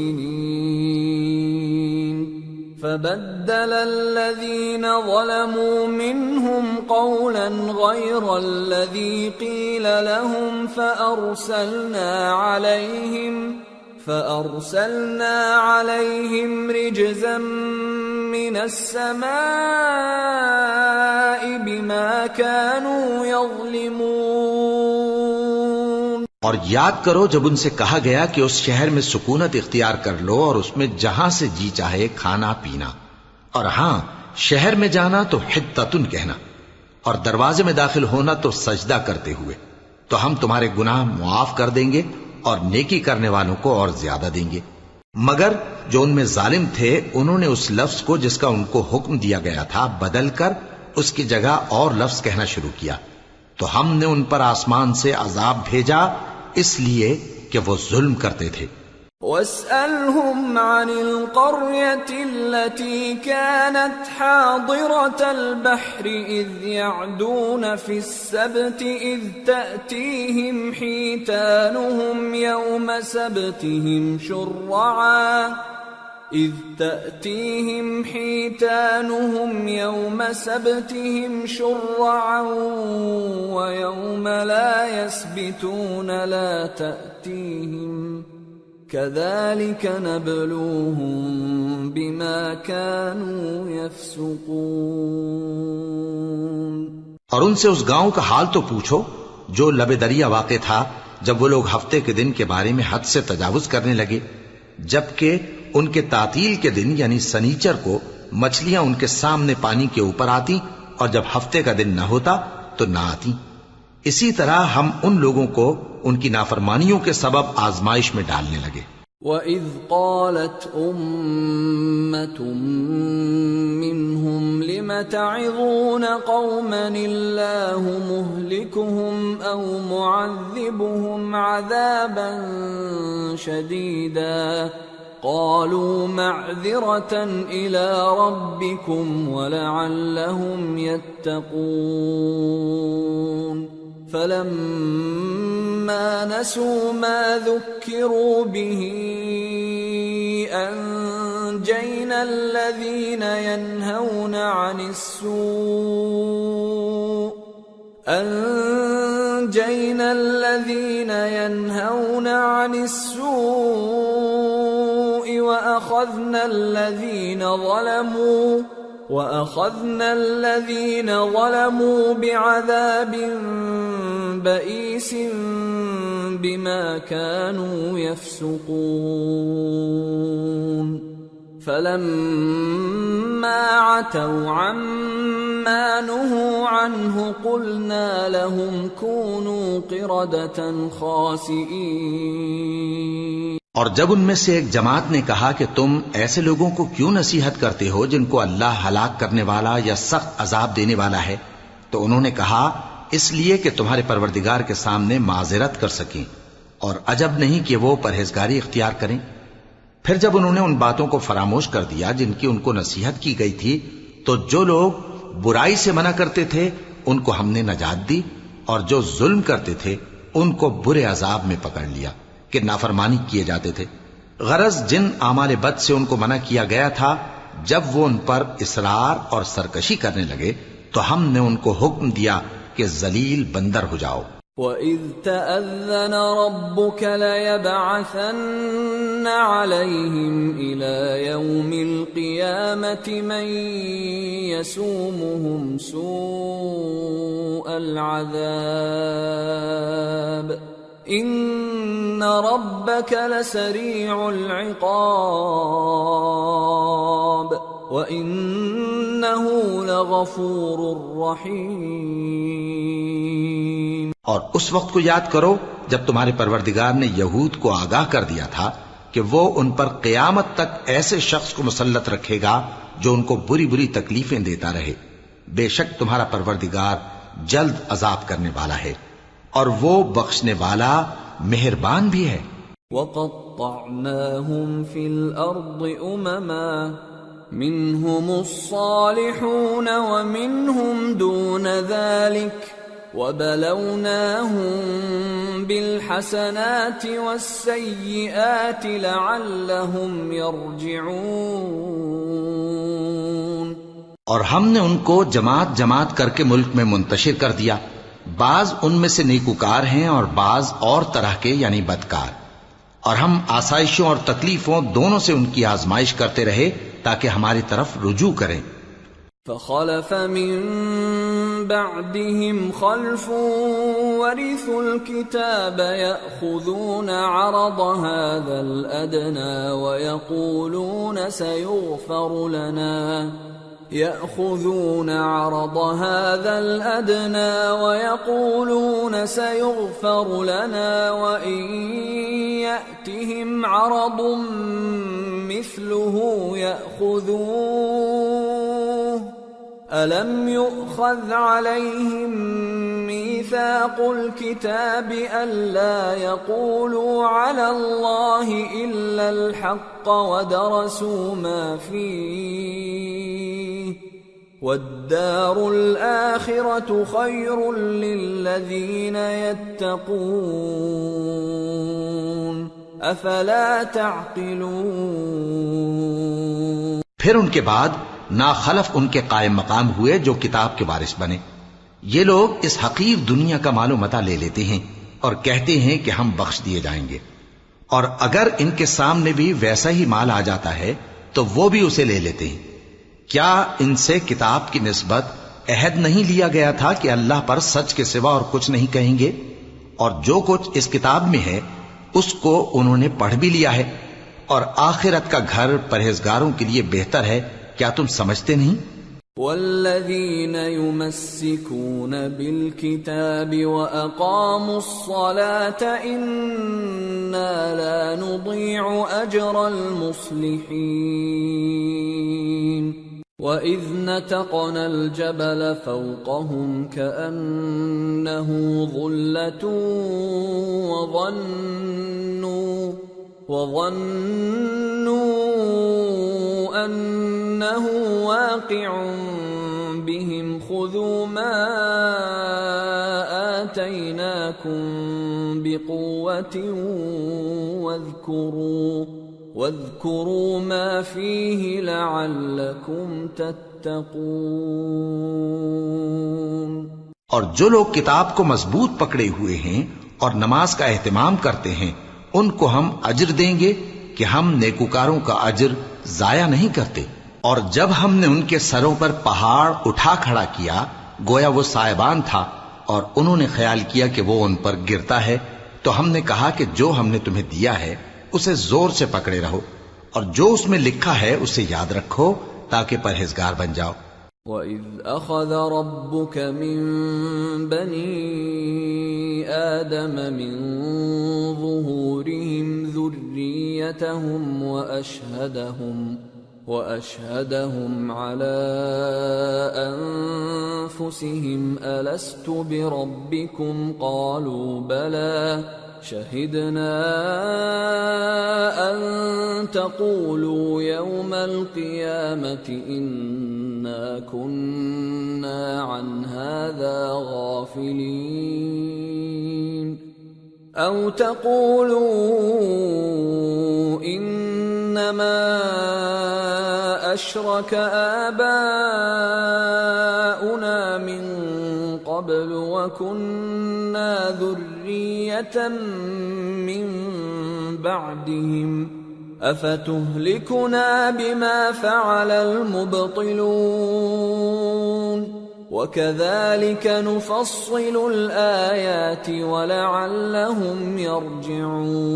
فَبَدَّلَ الَّذِينَ ظَلَمُوا مِنْهُمْ قَوْلًا غَيْرَ الَّذِي قِيلَ لَهُمْ فَأَرْسَلْنَا عَلَيْهِمْ رِجْزًا مِّنَ السَّمَاءِ بِمَا كَانُوا يَظْلِمُونَ۔ اور یاد کرو جب ان سے کہا گیا کہ اس شہر میں سکونت اختیار کر لو اور اس میں جہاں سے جی چاہے کھانا پینا، اور ہاں شہر میں جانا تو حطتن کہنا، اور دروازے میں داخل ہونا تو سجدہ کرتے ہوئے، تو ہم تمہارے گناہ معاف کر دیں گے اور نیکی کرنے والوں کو اور زیادہ دیں گے۔ مگر جو ان میں ظالم تھے انہوں نے اس لفظ کو جس کا ان کو حکم دیا گیا تھا بدل کر اس کی جگہ اور لفظ کہنا شروع کیا، تو ہم نے ان پر آسمان سے عذاب بھیجا اس لیے کہ وہ ظلم کرتے تھے۔ وَاسْأَلْهُمْ عَنِ الْقَرْيَةِ الَّتِي كَانَتْ حَاضِرَةَ الْبَحْرِ إِذْ يَعْدُونَ فِي السَّبْتِ إِذْ تَأْتِيهِمْ حِيتَانُهُمْ يَوْمَ سَبْتِهِمْ شُرَّعًا وَيَوْمَ لَا يَسْبِتُونَ لَا تَأْتِيهِمْ كَذَلِكَ نَبْلُوهُمْ بِمَا كَانُوا يَفْسُقُونَ۔ اور ان سے اس گاؤں کا حال تو پوچھو جو لب دریا واقع تھا جب وہ لوگ ہفتے کے دن کے بارے میں حد سے تجاوز کرنے لگے، جبکہ ان کے تعطیل کے دن یعنی سنیچر کو مچھلیاں ان کے سامنے پانی کے اوپر آتی اور جب ہفتے کا دن نہ ہوتا تو نہ آتی۔ اسی طرح ہم ان لوگوں کو ان کی نافرمانیوں کے سبب آزمائش میں ڈالنے لگے۔ وَإِذْ قَالَتْ أُمَّةٌ مِّنْهُمْ لِمَ تَعِظُونَ قَوْمًا اللَّهُ مُهْلِكُهُمْ أَوْ مُعَذِّبُهُمْ عَذَابًا شَدِيدًا قَالُوا مَعْذِرَةً إِلَىٰ رَبِّكُمْ وَلَعَلَّهُمْ يَتَّقُونَ فَلَمَّا نَسُوا مَا ذُكِّرُوا بِهِ أَنجَيْنَا الَّذِينَ يَنْهَوْنَ عَنِ السُّوءِ وَأَخَذْنَا الَّذِينَ ظَلَمُوا بِعَذَابٍ بَئِيسٍ بِمَا كَانُوا يَفْسُقُونَ فَلَمَّا عَتَوْا عَمَّا نُهُوا عَنْهُ قُلْنَا لَهُمْ كُونُوا قِرَدَةً خَاسِئِينَ۔ اور جب ان میں سے ایک جماعت نے کہا کہ تم ایسے لوگوں کو کیوں نصیحت کرتے ہو جن کو اللہ ہلاک کرنے والا یا سخت عذاب دینے والا ہے، تو انہوں نے کہا اس لیے کہ تمہارے پروردگار کے سامنے معذرت کر سکیں، اور عجب نہیں کہ وہ پرہیزگاری اختیار کریں۔ پھر جب انہوں نے ان باتوں کو فراموش کر دیا جن کی ان کو نصیحت کی گئی تھی، تو جو لوگ برائی سے منع کرتے تھے ان کو ہم نے نجات دی، اور جو ظلم کرتے تھے ان کو برے عذاب میں پکڑ لیا کہ نافرمانی کیے جاتے تھے۔ غرض جن اعمال بد سے ان کو منع کیا گیا تھا، جب وہ ان پر اصرار اور سرکشی کرنے لگے تو ہم نے ان کو حکم دیا کہ ذلیل بندر ہو جاؤ۔ وَإِذْ تَأَذَّنَ رَبُّكَ لَيَبْعَثَنَّ عَلَيْهِمْ إِلَى يَوْمِ الْقِيَامَةِ مَنْ يَسُومُهُمْ سُوءَ الْعَذَابِ إِنَّ رَبَّكَ لَسَرِيعُ الْعِقَابِ وَإِنَّهُ لَغَفُورٌ رَّحِيمٌ۔ اور اس وقت کو یاد کرو جب تمہارے پروردگار نے یہود کو آگاہ کر دیا تھا کہ وہ ان پر قیامت تک ایسے شخص کو مسلط رکھے گا جو ان کو بری بری تکلیفیں دیتا رہے. بے شک تمہارا پروردگار جلد عذاب کرنے والا ہے اور وہ بخشنے والا مہربان بھی ہے. وَقَطَّعْنَاهُمْ فِي الْأَرْضِ أُمَمًا مِّنْهُمُ الصَّالِحُونَ وَمِنْهُمْ دُونَ ذَلِكَ وَبَلَوْنَاهُمْ بِالْحَسَنَاتِ وَالسَّيِّئَاتِ لَعَلَّهُمْ يَرْجِعُونَ. اور ہم نے ان کو جماعت جماعت کر کے ملک میں منتشر کر دیا. بعض ان میں سے نیکوکار ہیں اور بعض اور طرح کے یعنی بدکار. اور ہم آسائشوں اور تکلیفوں دونوں سے ان کی آزمائش کرتے رہے تاکہ ہماری طرف رجوع کریں. فخلف من بعدهم خلف ورثوا الكتاب يأخذون عرض هذا الأدنى ويقولون سيغفر لنا وإن يأتهم عرض مثله يأخذوه ألم يؤخذ عليهم ميثاق الكتاب ألا يقولوا على الله إلا الحق ودرسوا ما فيه والدار الآخرة خير للذين يتقون أفلا تعقلون. پھر ان کے بعد ناخلف ان کے قائم مقام ہوئے جو کتاب کے وارث بنے. یہ لوگ اس حقیر دنیا کا مال و متاع لے لیتے ہیں اور کہتے ہیں کہ ہم بخش دیے جائیں گے، اور اگر ان کے سامنے بھی ویسا ہی مال آ جاتا ہے تو وہ بھی اسے لے لیتے ہیں. کیا ان سے کتاب کی نسبت عہد نہیں لیا گیا تھا کہ اللہ پر سچ کے سوا اور کچھ نہیں کہیں گے؟ اور جو کچھ اس کتاب میں ہے اس کو انہوں نے پڑھ بھی لیا ہے، اور آخرت کا گھر پرہیزگاروں کے لیے بہتر ہے. کیا تم سمجھتے نہیں؟ والذین یمسکون بالکتاب واقاموا الصلاة انا لا نضیع اجر المصلحین وَإِذْ نَتَقْنَا الْجَبَلَ فَوْقَهُمْ كَأَنَّهُ ظُلَّةٌ وَظَنُّوا أَنَّهُ واقع بهم خُذُوا مَا آتَيْنَاكُمْ بِقُوَّةٍ واذكروا ما فيه لعلكم تتقون. اور جو لوگ کتاب کو مضبوط پکڑے ہوئے ہیں اور نماز کا اہتمام کرتے ہیں ان کو ہم اجر دیں گے کہ ہم نیکوکاروں کا اجر ضائع نہیں کرتے. اور جب ہم نے ان کے سروں پر پہاڑ اٹھا کھڑا کیا گویا وہ سائبان تھا اور انہوں نے خیال کیا کہ وہ ان پر گرتا ہے، تو ہم نے کہا کہ جو ہم نے تمہیں دیا ہے اسے زور سے پکڑے رہو اور جو اس میں لکھا ہے اسے یاد رکھو تاکہ پرہیزگار بن جاؤ. وَإِذْ أَخَذَ رَبُّكَ مِنْ بَنِي آدَمَ مِنْ ظُهُورِهِمْ ذُرِّيَّتَهُمْ وَأَشْهَدَهُمْ عَلَىٰ أَنفُسِهِمْ أَلَسْتُ بِرَبِّكُمْ قَالُوا بَلَىٰ شَهِدْنَا أَن تَقُولُوا يَوْمَ الْقِيَامَةِ إِنَّا كُنَّا عَنْ هَٰذَا غَافِلِينَ أَوْ تَقُولُوا إِنَّمَا أَشْرَكَ آبَاؤُنَا مِن قَبْلُ وَكُنَّا ذُرِّيَّةً مِّن بَعْدِهِمْ أَفَتُهْلِكُنَا بِمَا فَعَلَ الْمُبْطِلُونَ وَكَذَلِكَ نُفَصِّلُ الْآيَاتِ وَلَعَلَّهُمْ يَرْجِعُونَ.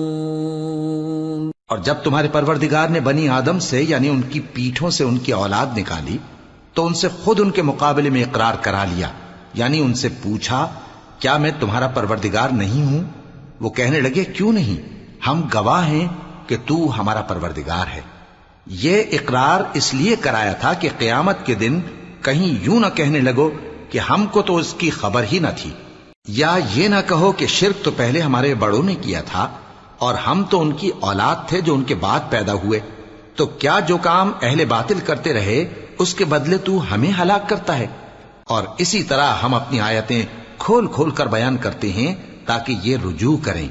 اور جب تمہارے پروردگار نے بنی آدم سے یعنی ان کی پیٹھوں سے ان کی اولاد نکالی تو ان سے خود ان کے مقابلے میں اقرار کرا لیا، یعنی ان سے پوچھا کیا میں تمہارا پروردگار نہیں ہوں؟ وہ کہنے لگے کیوں نہیں، ہم گواہ ہیں کہ تو ہمارا پروردگار ہے۔ یہ اقرار اس لیے کرایا تھا کہ قیامت کے دن کہیں یوں نہ کہنے لگو کہ ہم کو تو اس کی خبر ہی نہ تھی، یا یہ نہ کہو کہ شرک تو پہلے ہمارے بڑوں نے کیا تھا اور ہم تو ان کی اولاد تھے جو ان کے بعد پیدا ہوئے، تو کیا جو کام اہل باطل کرتے رہے اس کے بدلے تو ہمیں ہلاک کرتا ہے؟ اور اسی طرح ہم اپنی آیتیں کھول کھول کر بیان کرتے ہیں تاکہ یہ رجوع کریں۔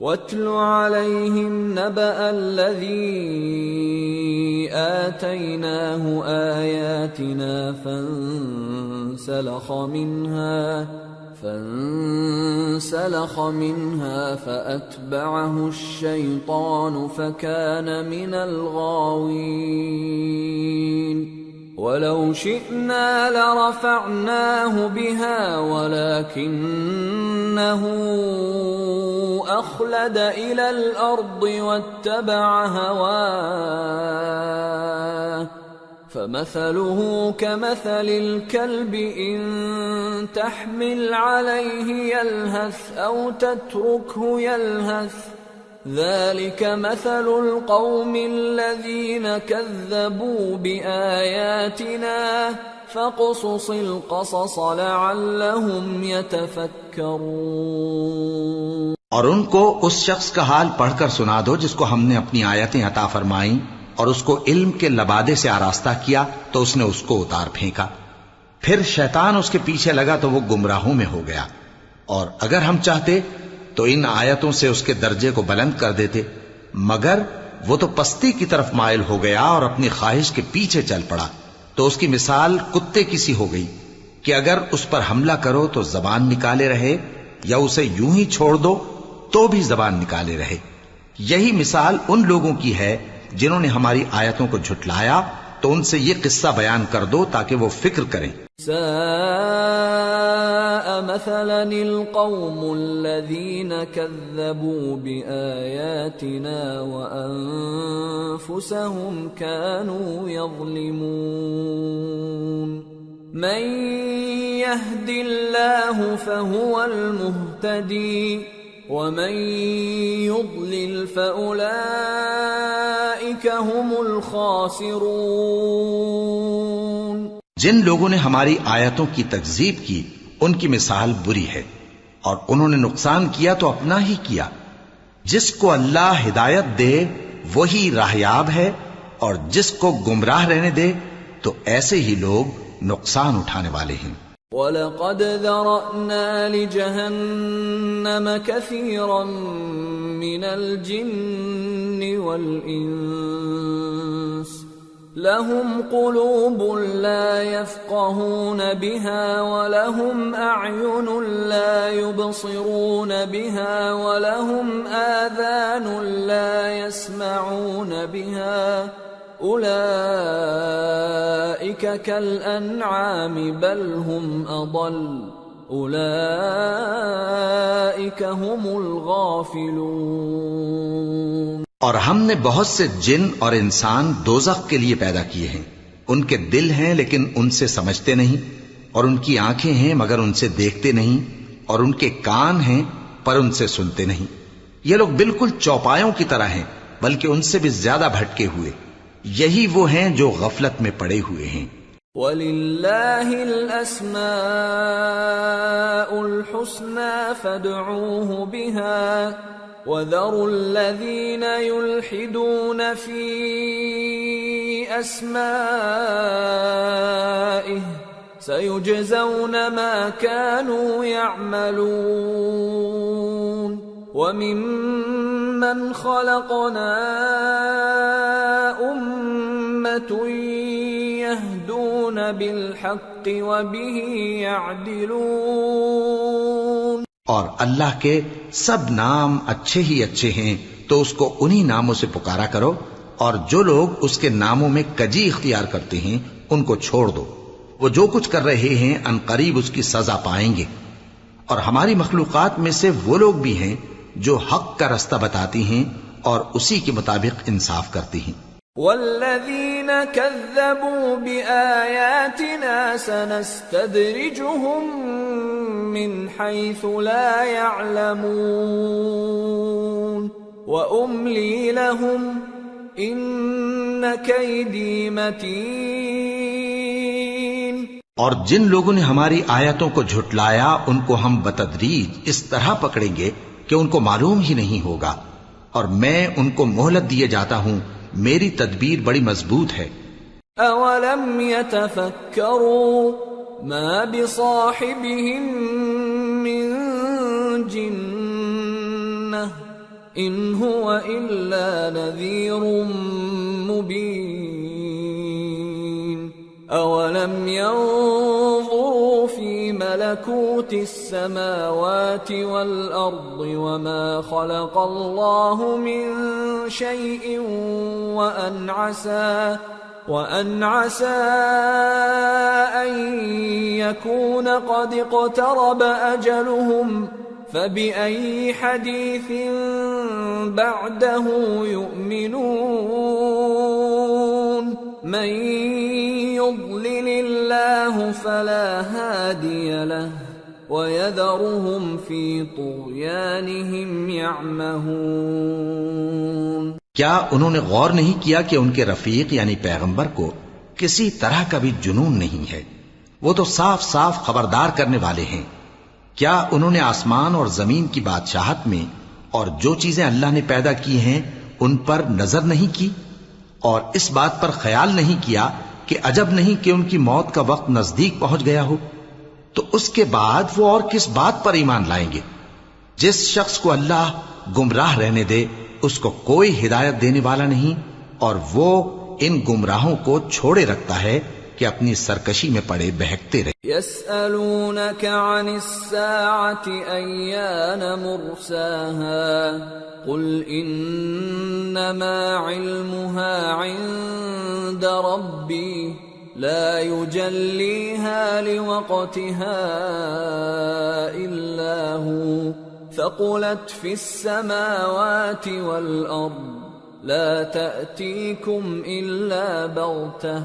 وَاتْلُ عَلَيْهِمْ نَبَأَ الَّذِي آتَيْنَاهُ آيَاتِنَا فانسلخ منها فأتبعه الشيطان فكان من الغاوين ولو شئنا لرفعناه بها ولكنه أخلد إلى الأرض واتبع هواه فمثله كمثل الكلب إن تحمل عليه يلهث أو تتركه يلهث ذلك مثل القوم الذين كذبوا بآياتنا فاقصص القصص لعلهم يتفكرون۔ اور ان کو اس شخص کا حال پڑھ کر سنا دو جس کو ہم نے اپنی آیتیں عطا فرمائیں اور اس کو علم کے لبادے سے آراستہ کیا تو اس نے اس کو اتار پھینکا، پھر شیطان اس کے پیچھے لگا تو وہ گمراہوں میں ہو گیا، اور اگر ہم چاہتے تو ان آیتوں سے اس کے درجے کو بلند کر دیتے، مگر وہ تو پستی کی طرف مائل ہو گیا اور اپنی خواہش کے پیچھے چل پڑا، تو اس کی مثال کتے کی سی ہو گئی کہ اگر اس پر حملہ کرو تو زبان نکالے رہے، یا اسے یوں ہی چھوڑ دو تو بھی زبان نکالے رہے۔ یہی مثال ان لوگوں کی ہے جنہوں نے ہماری آیتوں کو جھٹلایا، تو ان سے یہ قصہ بیان کر دو تاکہ وہ فکر کریں۔ ساء مثلا القوم الذين كذبوا بآياتنا وأنفسهم كانوا يظلمون من يهد الله فهو المهتدي ومن يضلل فأولئك هم الخاسرون۔ جن لوگوں نے ہماری آیتوں کی تکذیب کی ان کی مثال بری ہے، اور انہوں نے نقصان کیا تو اپنا ہی کیا۔ جس کو اللہ ہدایت دے وہی راہیاب ہے، اور جس کو گمراہ رہنے دے تو ایسے ہی لوگ نقصان اٹھانے والے ہیں۔ وَلَقَدْ ذَرَأْنَا لِجَهَنَّمَ كَثِيرًا مِنَ الْجِنِّ وَالْإِنسِ لَهُمْ قُلُوبٌ لَا يَفْقَهُونَ بِهَا وَلَهُمْ أَعْيُنٌ لَا يُبْصِرُونَ بِهَا وَلَهُمْ آذَانٌ لَا يَسْمَعُونَ بِهَا أُولَئِكَ كَالْأَنْعَامِ بَلْ هُمْ أَضَلُّ أُولَئِكَ هُمُ الْغَافِلُونَ۔ اور ہم نے بہت سے جن اور انسان دوزخ کے لیے پیدا کیے ہیں، ان کے دل ہیں لیکن ان سے سمجھتے نہیں، اور ان کی آنکھیں ہیں مگر ان سے دیکھتے نہیں، اور ان کے کان ہیں پر ان سے سنتے نہیں۔ یہ لوگ بالکل چوپایوں کی طرح ہیں بلکہ ان سے بھی زیادہ بھٹکے ہوئے۔ یہی وہ ہیں جو غفلت میں پڑے ہوئے ہیں۔ وَلِلَّهِ الْأَسْمَاءُ الْحُسْنَى فَادْعُوهُ بِهَا وَذَرُوا الَّذِينَ يُلْحِدُونَ فِي أَسْمَائِهِ سَيُجْزَوْنَ مَا كَانُوا يَعْمَلُونَ وَمِمَّنْ خَلَقْنَا أُمَّةٌ يَهْدُونَ بِالْحَقِّ وَبِهِ يَعْدِلُونَ۔ اور اللہ کے سب نام اچھے ہی اچھے ہیں تو اس کو انہی ناموں سے پکارا کرو، اور جو لوگ اس کے ناموں میں کجی اختیار کرتے ہیں ان کو چھوڑ دو، وہ جو کچھ کر رہے ہیں ان قریب اس کی سزا پائیں گے۔ اور ہماری مخلوقات میں سے وہ لوگ بھی ہیں جو حق کا رستہ بتاتی ہیں اور اسی کے مطابق انصاف کرتی ہیں۔ والذين كذبوا بآياتنا سنستدرجهم من حيث لا يعلمون وأملي لهم إن كيدي متين۔ اور جن لوگوں نے ہماری آیتوں کو جھٹلایا ان کو ہم بتدریج اس طرح پکڑیں گے کہ ان کو معلوم ہی نہیں ہوگا، اور میں ان کو مہلت دیے جاتا ہوں، میری تدبیر بڑی مضبوط ہے۔ اولم يتفکروا ما بصاحبهم من جنہ ان هو الا نذیر مبین اولم ينظروا في ملكوت السماوات والأرض وما خلق الله من شيء وأن عسى أن يكون قد اقترب أجلهم فبأي حديث بعده يؤمنون من يضلل الله فلا هادي له ويذرهم في طغيانهم يعمهون۔ کیا انہوں نے غور نہیں کیا کہ ان کے رفیق یعنی پیغمبر کو کسی طرح کا بھی جنون نہیں ہے، وہ تو صاف صاف خبردار کرنے والے ہیں۔ کیا انہوں نے آسمان اور زمین کی بادشاہت میں اور جو چیزیں اللہ نے پیدا کی ہیں ان پر نظر نہیں کی، اور اس بات پر خیال نہیں کیا کہ عجب نہیں کہ ان کی موت کا وقت نزدیک پہنچ گیا ہو؟ تو اس کے بعد وہ اور کس بات پر ایمان لائیں گے؟ جس شخص کو اللہ گمراہ رہنے دے اس کو کوئی ہدایت دینے والا نہیں، اور وہ ان گمراہوں کو چھوڑے رکھتا ہے کہ اپنی سرکشی میں پڑے بہکتے رہے۔ يسألونك عن الساعة أيان مرساها قل إنما علمها عند ربي لا يجليها لوقتها إلا هو ثقلت في السماوات والأرض لا تأتيكم إلا بغتة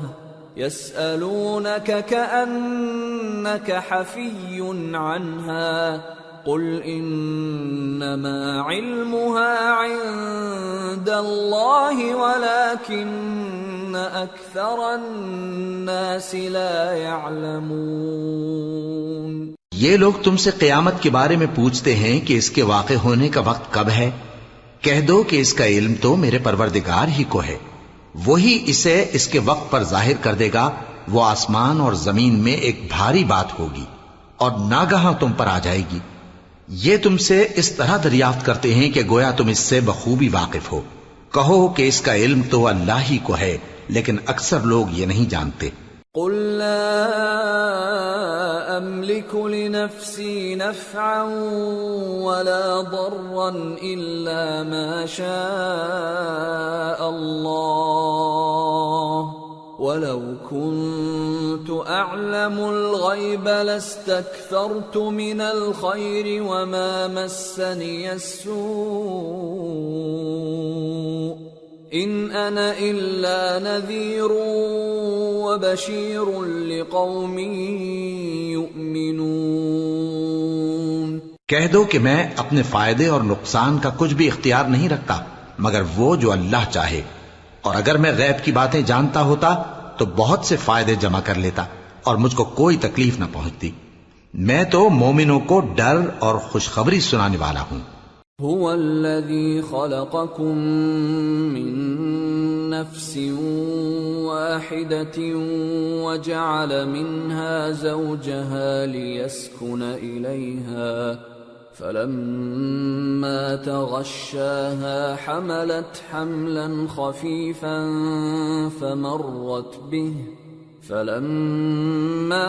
يسألونك كأنك حفي عنها قل إنما علمها عند الله ولكن أكثر الناس لا يعلمون۔ یہ لوگ تم سے قیامت کے بارے میں پوچھتے ہیں کہ اس کے واقع ہونے کا وقت کب ہے؟ کہہ دو کہ اس کا علم تو میرے پروردگار ہی کو ہے، وہی اسے اس کے وقت پر ظاہر کر دے گا۔ وہ آسمان اور زمین میں ایک بھاری بات ہوگی اور ناگہاں تم پر آ جائے گی۔ یہ تم سے اس طرح دریافت کرتے ہیں کہ گویا تم اس سے بخوبی واقف ہو۔ کہو کہ اس کا علم تو اللہ ہی کو ہے، لیکن اکثر لوگ یہ نہیں جانتے۔ قل لا أملك لنفسي نفعا ولا ضرا إلا ما شاء الله ولو كنت أعلم الغيب لاستكثرت من الخير وما مسني السوء إن أنا إلا نذير وبشير لقوم يؤمنون۔ کہہ دو کہ میں اپنے فائدے اور نقصان کا کچھ بھی اختیار نہیں رکھتا مگر وہ جو اللہ چاہے، اور اگر میں غیب کی باتیں جانتا ہوتا تو بہت سے فائدے جمع کر لیتا اور مجھ کو کوئی تکلیف نہ پہنچتی۔ میں تو مومنوں کو ڈر اور خوشخبری سنانے والا ہوں۔ هو الذي خلقكم من نفس واحدة وجعل منها زوجها ليسكن إليها فلما تغشاها حملت حملا خفيفا فمرت به فلما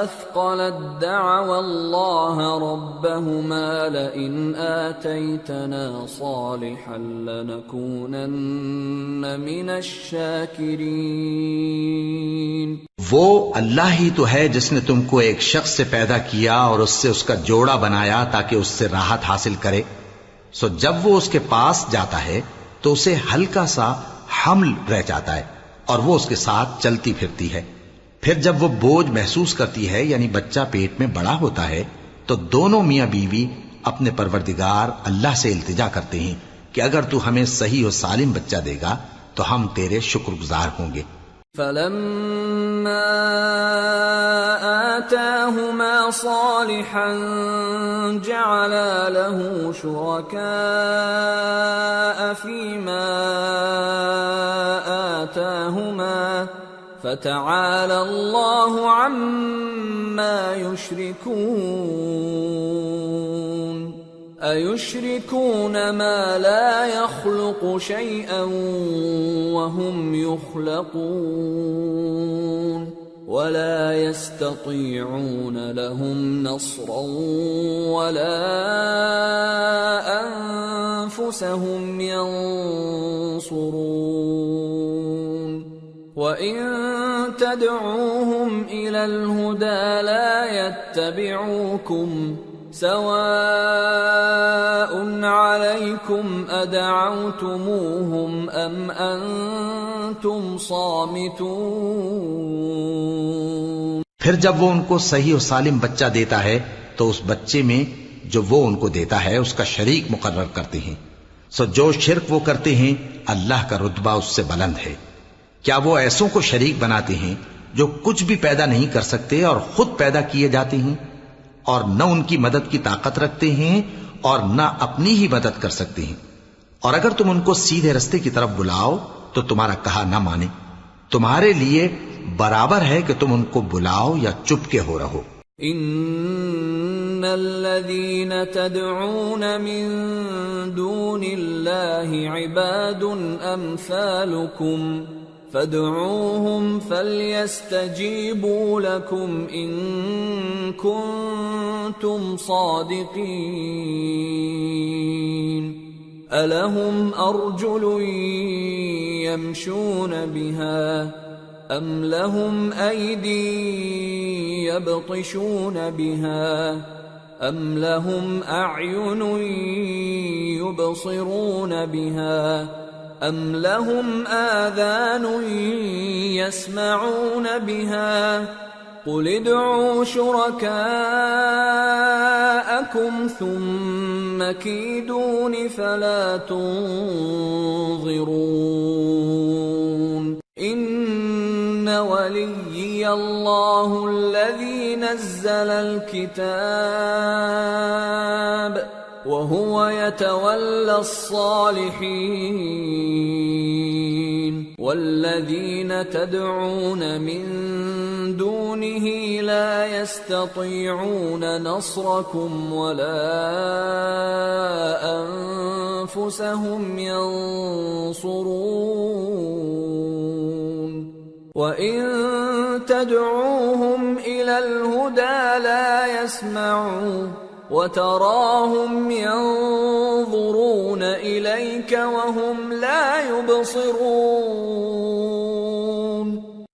أثقلت دعوا الله ربهما لئن آتيتنا صالحا لنكونن من الشاكرين۔ وہ اللہ ہی تو ہے جس نے تم کو ایک شخص سے پیدا کیا اور اس سے اس کا جوڑا بنایا تاکہ اس سے راحت حاصل کرے، سو جب وہ اس کے پاس جاتا ہے تو اسے ہلکا سا حمل رہ جاتا ہے اور وہ اس کے ساتھ چلتی پھرتی ہے. پھر جب وہ بوجھ محسوس کرتی ہے یعنی بچہ پیٹ میں بڑا ہوتا ہے تو دونوں میاں بیوی اپنے پروردگار اللہ سے التجا کرتے ہیں کہ اگر تو ہمیں صحیح و سالم بچہ دے گا تو ہم تیرے شکر گزار ہوں گے. فَلَمَّا آتَاهُمَا صَالِحًا جَعَلَا لَهُ شُرَكَاءَ فِيمَا آتَاهُمَا فَتَعَالَى اللَّهُ عَمَّا يُشْرِكُونَ. أَيُشْرِكُونَ مَا لَا يَخْلُقُ شَيْئًا وَهُمْ يُخْلَقُونَ وَلَا يَسْتَطِيعُونَ لَهُمْ نَصْرًا وَلَا أَنفُسَهُمْ يَنصُرُونَ. وَإِن تَدْعُوهُمْ إِلَى الْهُدَى لَا يَتَّبِعُوكُمْ سواء عليكم أدعوتموهم أم أنتم صامتون. پھر جب وہ ان کو صحیح و سالم بچہ دیتا ہے تو اس بچے میں جو وہ ان کو دیتا ہے اس کا شریک مقرر کرتے ہیں. سو جو شرک وہ کرتے ہیں اللہ کا رتبہ اس سے بلند ہے. کیا وہ ایسوں کو شریک بناتے ہیں جو کچھ بھی پیدا نہیں کر سکتے اور خود پیدا کیے جاتے ہیں اور نہ ان کی مدد کی طاقت رکھتے ہیں اور نہ اپنی ہی مدد کر سکتے ہیں. اور اگر تم ان کو سیدھے رستے کی طرف بلاؤ تو تمہارا کہا نہ مانے. تمہارے لیے برابر ہے کہ تم ان کو بلاؤ یا چپ کے ہو رہو. ان الذين تدعون من دون الله عباد امثالكم فادعوهم فليستجيبوا لكم إن كنتم صادقين. ألهم أرجل يمشون بها أم لهم أيدي يبطشون بها أم لهم أعين يبصرون بها أَمْ لَهُمْ آذَانٌ يَسْمَعُونَ بِهَا قُلِ ادْعُوا شُرَكَاءَكُمْ ثُمَّ كِيدُونِ فَلَا تُنظِرُونَ. إِنَّ وَلِيِّيَ اللَّهُ الَّذِي نَزَّلَ الْكِتَابَ وَهُوَ يَتَوَلَّى الصَّالِحِينَ. وَالَّذِينَ تَدْعُونَ مِن دُونِهِ لَا يَسْتَطِيعُونَ نَصْرَكُمْ وَلَا أَنفُسَهُمْ يَنصُرُونَ. وَإِن تَدْعُوهُمْ إِلَى الْهُدَى لَا يَسْمَعُوا وَتَرَاهُمْ يَنظُرُونَ إِلَيْكَ وَهُمْ لَا يُبْصِرُونَ.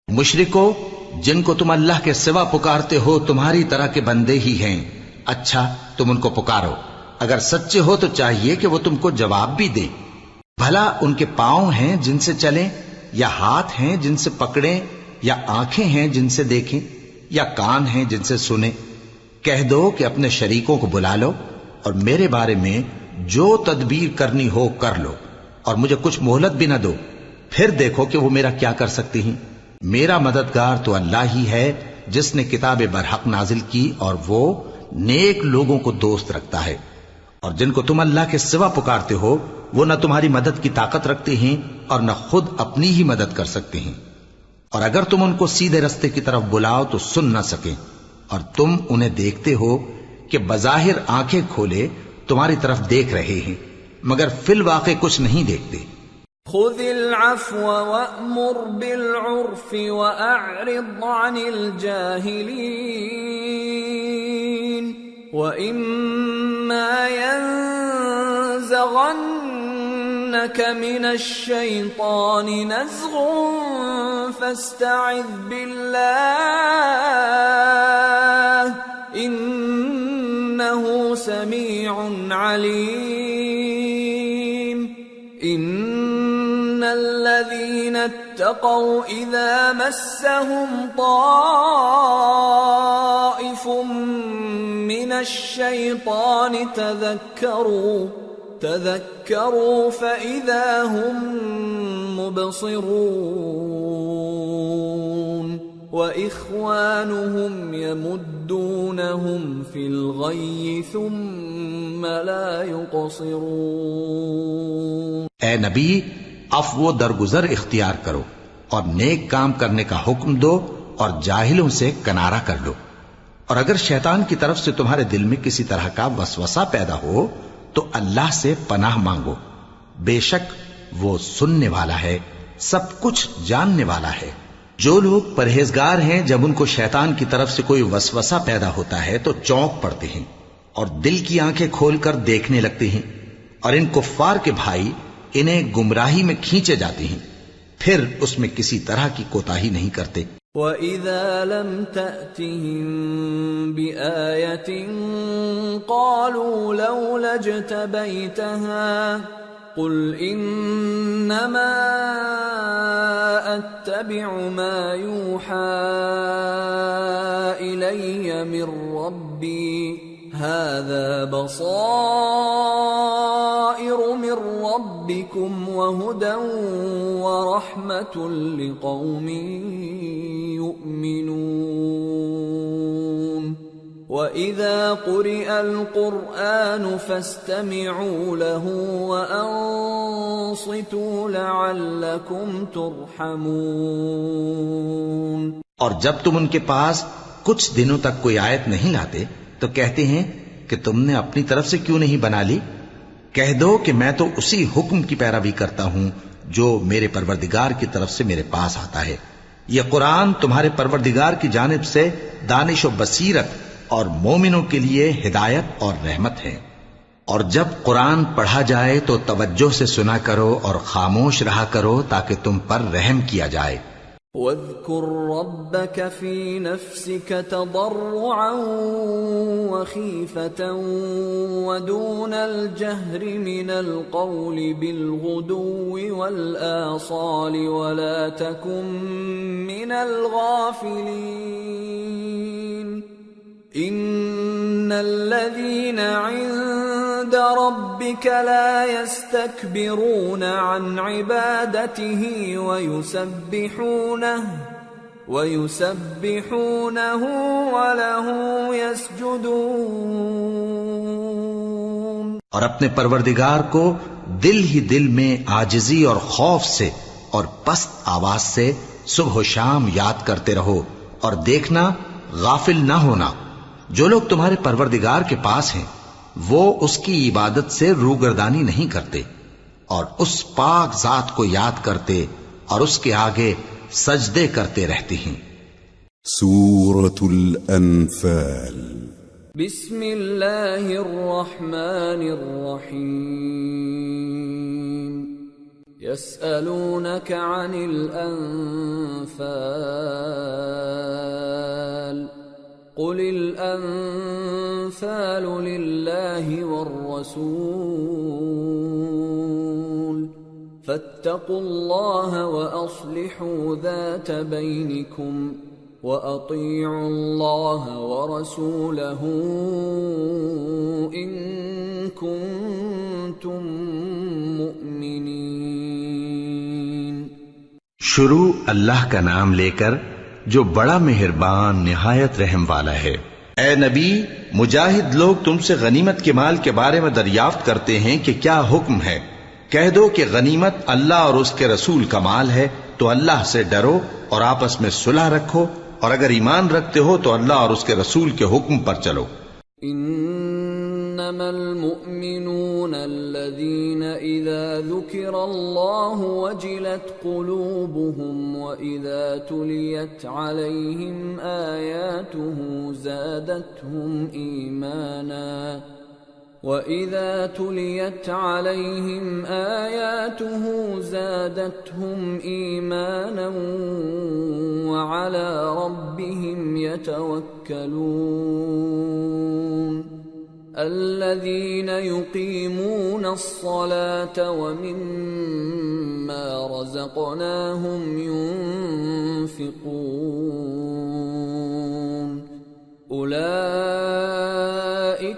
مشرکو جن کو تم اللہ کے سوا پکارتے ہو تمہاری طرح کے بندے ہی ہیں. اچھا تم ان کو پکارو. اگر سچے ہو تو چاہیے کہ وہ تم کو جواب بھی دیں. بھلا ان کے پاؤں ہیں جن سے چلیں یا ہاتھ ہیں جن سے پکڑیں یا آنکھیں ہیں جن سے دیکھیں یا کان ہیں جن سے سنیں؟ کہہ دو کہ اپنے شریکوں کو بلا لو اور میرے بارے میں جو تدبیر کرنی ہو کر لو اور مجھے کچھ مہلت بھی نہ دو. پھر دیکھو کہ وہ میرا کیا کر سکتی ہیں. میرا مددگار تو اللہ ہی ہے جس نے کتاب برحق نازل کی اور وہ نیک لوگوں کو دوست رکھتا ہے. اور جن کو تم اللہ کے سوا پکارتے ہو وہ نہ تمہاری مدد کی طاقت رکھتے ہیں اور نہ خود اپنی ہی مدد کر سکتے ہیں. اور اگر تم ان کو سیدھے رستے کی طرف بلاؤ تو سن نہ سکیں اور تم انہیں دیکھتے ہو کہ بظاہر آنکھیں کھولے تمہاری طرف دیکھ رہے ہیں مگر فی الواقع کچھ نہیں دیکھتے. خذ العفو وأمر بالعرف وأعرض عن الجاهلين وإما ينزغنك من الشيطان نزغ فاستعذ بالله إنه سميع عليم. اتقوا اذا مسهم طائف من الشيطان تذكروا فإذا هم مبصرون وإخوانهم يمدونهم في الغي ثم لا يقصرون۔ اے نبی، عفو و درگزر اختیار کرو اور نیک کام کرنے کا حکم دو اور جاہلوں سے کنارہ کر لو، اور اگر شیطان کی طرف سے تمہارے دل میں کسی طرح کا وسوسہ پیدا ہو تو اللہ سے پناہ مانگو، بے شک وہ سننے والا ہے، سب کچھ جاننے والا ہے۔ جو لوگ پرہیزگار ہیں جب ان کو شیطان کی طرف سے کوئی وسوسہ پیدا ہوتا ہے تو چونک پڑتے ہیں اور دل کی آنکھیں کھول کر دیکھنے لگتے ہیں، اور ان کفار کے بھائی انہیں گمراہی میں کھینچے جاتے ہیں، پھر اس میں کسی طرح کی کوتاہی نہیں کرتے۔ وَإِذَا لَمْ تَأْتِهِمْ بِآيَةٍ قَالُوا لَوْلَا اجْتَبَيْتَهَا قُلْ إِنَّمَا أَتَّبِعُ مَا يُوحَى إِلَيَّ مِنْ رَبِّي هَذَا بَصَائِرُ مِنْ رَبِّكُمْ وَهُدًى وَرَحْمَةٌ لِقَوْمٍ يُؤْمِنُونَ۔ وَإِذَا قُرِئَ الْقُرْآنُ فَاسْتَمِعُوا لَهُ وَأَنصِتُوا لَعَلَّكُمْ تُرْحَمُونَ۔ اور جب تم ان کے پاس کچھ دنوں تک کوئی آیت نہیں لاتے تو کہتے ہیں کہ تم نے اپنی طرف سے کیوں نہیں بنا لی؟ کہہ دو کہ میں تو اسی حکم کی پیروی کرتا ہوں جو میرے پروردگار کی طرف سے میرے پاس آتا ہے۔ یہ قرآن تمہارے پروردگار کی جانب سے دانش و بصیرت اور مومنوں کے لیے ہدایت اور رحمت ہے۔ اور جب قرآن پڑھا جائے تو توجہ سے سنا کرو اور خاموش رہا کرو تاکہ تم پر رحم کیا جائے۔ وَاذْكُرْ رَبَّكَ فِي نَفْسِكَ تَضَرُّعًا وَخِيفَةً وَدُونَ الْجَهْرِ مِنَ الْقَوْلِ بِالْغُدُوِّ وَالْآصَالِ وَلَا تَكُن مِّنَ الْغَافِلِينَ۔ إِنَّ الَّذِينَ عِندَ رَبِّكَ لَا يَسْتَكْبِرُونَ عَنْ عِبَادَتِهِ وَيُسَبِّحُونَهُ وَلَهُ يَسْجُدُونَ۔ اور اپنے پروردگار کو دل ہی دل میں عاجزی اور خوف سے اور پست آواز سے صبح و شام یاد کرتے رہو، اور دیکھنا غافل نہ ہونا۔ جو لوگ تمہارے پروردگار کے پاس ہیں وہ اس کی عبادت سے روگردانی نہیں کرتے، اور اس پاک ذات کو یاد کرتے اور اس کے آگے سجدے کرتے رہتے ہیں۔ سورة الأنفال۔ بسم اللہ الرحمن الرحیم۔ يسألونك عن الأنفال قل الأنفال لله والرسول فاتقوا الله وأصلحوا ذات بينكم وأطيعوا الله ورسوله إن كنتم مؤمنين۔ شروع اللہ کا نام لے کر جو بڑا مہربان نہایت رحم والا ہے۔ اے نبی، مجاہد لوگ تم سے غنیمت کے مال کے بارے میں دریافت کرتے ہیں کہ کیا حکم ہے۔ کہہ دو کہ غنیمت اللہ اور اس کے رسول کا مال ہے، تو اللہ سے ڈرو اور آپس میں صلح رکھو، اور اگر ایمان رکھتے ہو تو اللہ اور اس کے رسول کے حکم پر چلو۔ انما المؤمنون الذين اذا ذكر الله وجلت قلوبهم واذا تليت عليهم اياته زادتهم ايمانا وَإِذَا تُلِيَتْ عَلَيْهِمْ آيَاتُهُ زَادَتْهُمْ إِيمَانًا وَعَلَى رَبِّهِمْ يَتَوَكَّلُونَ۔ الذين يقيمون الصلاة ومما رزقناهم ينفقون أولئك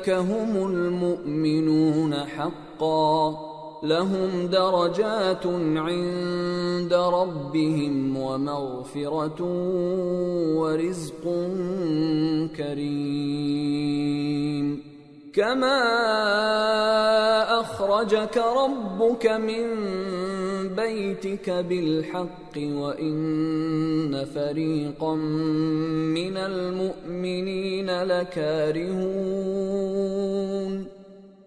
هم المؤمنون حقا لهم درجات عند ربهم ومغفرة ورزق كريم كما أخرجك ربك من بيتك بالحق وإن فريقا من المؤمنين لكارهون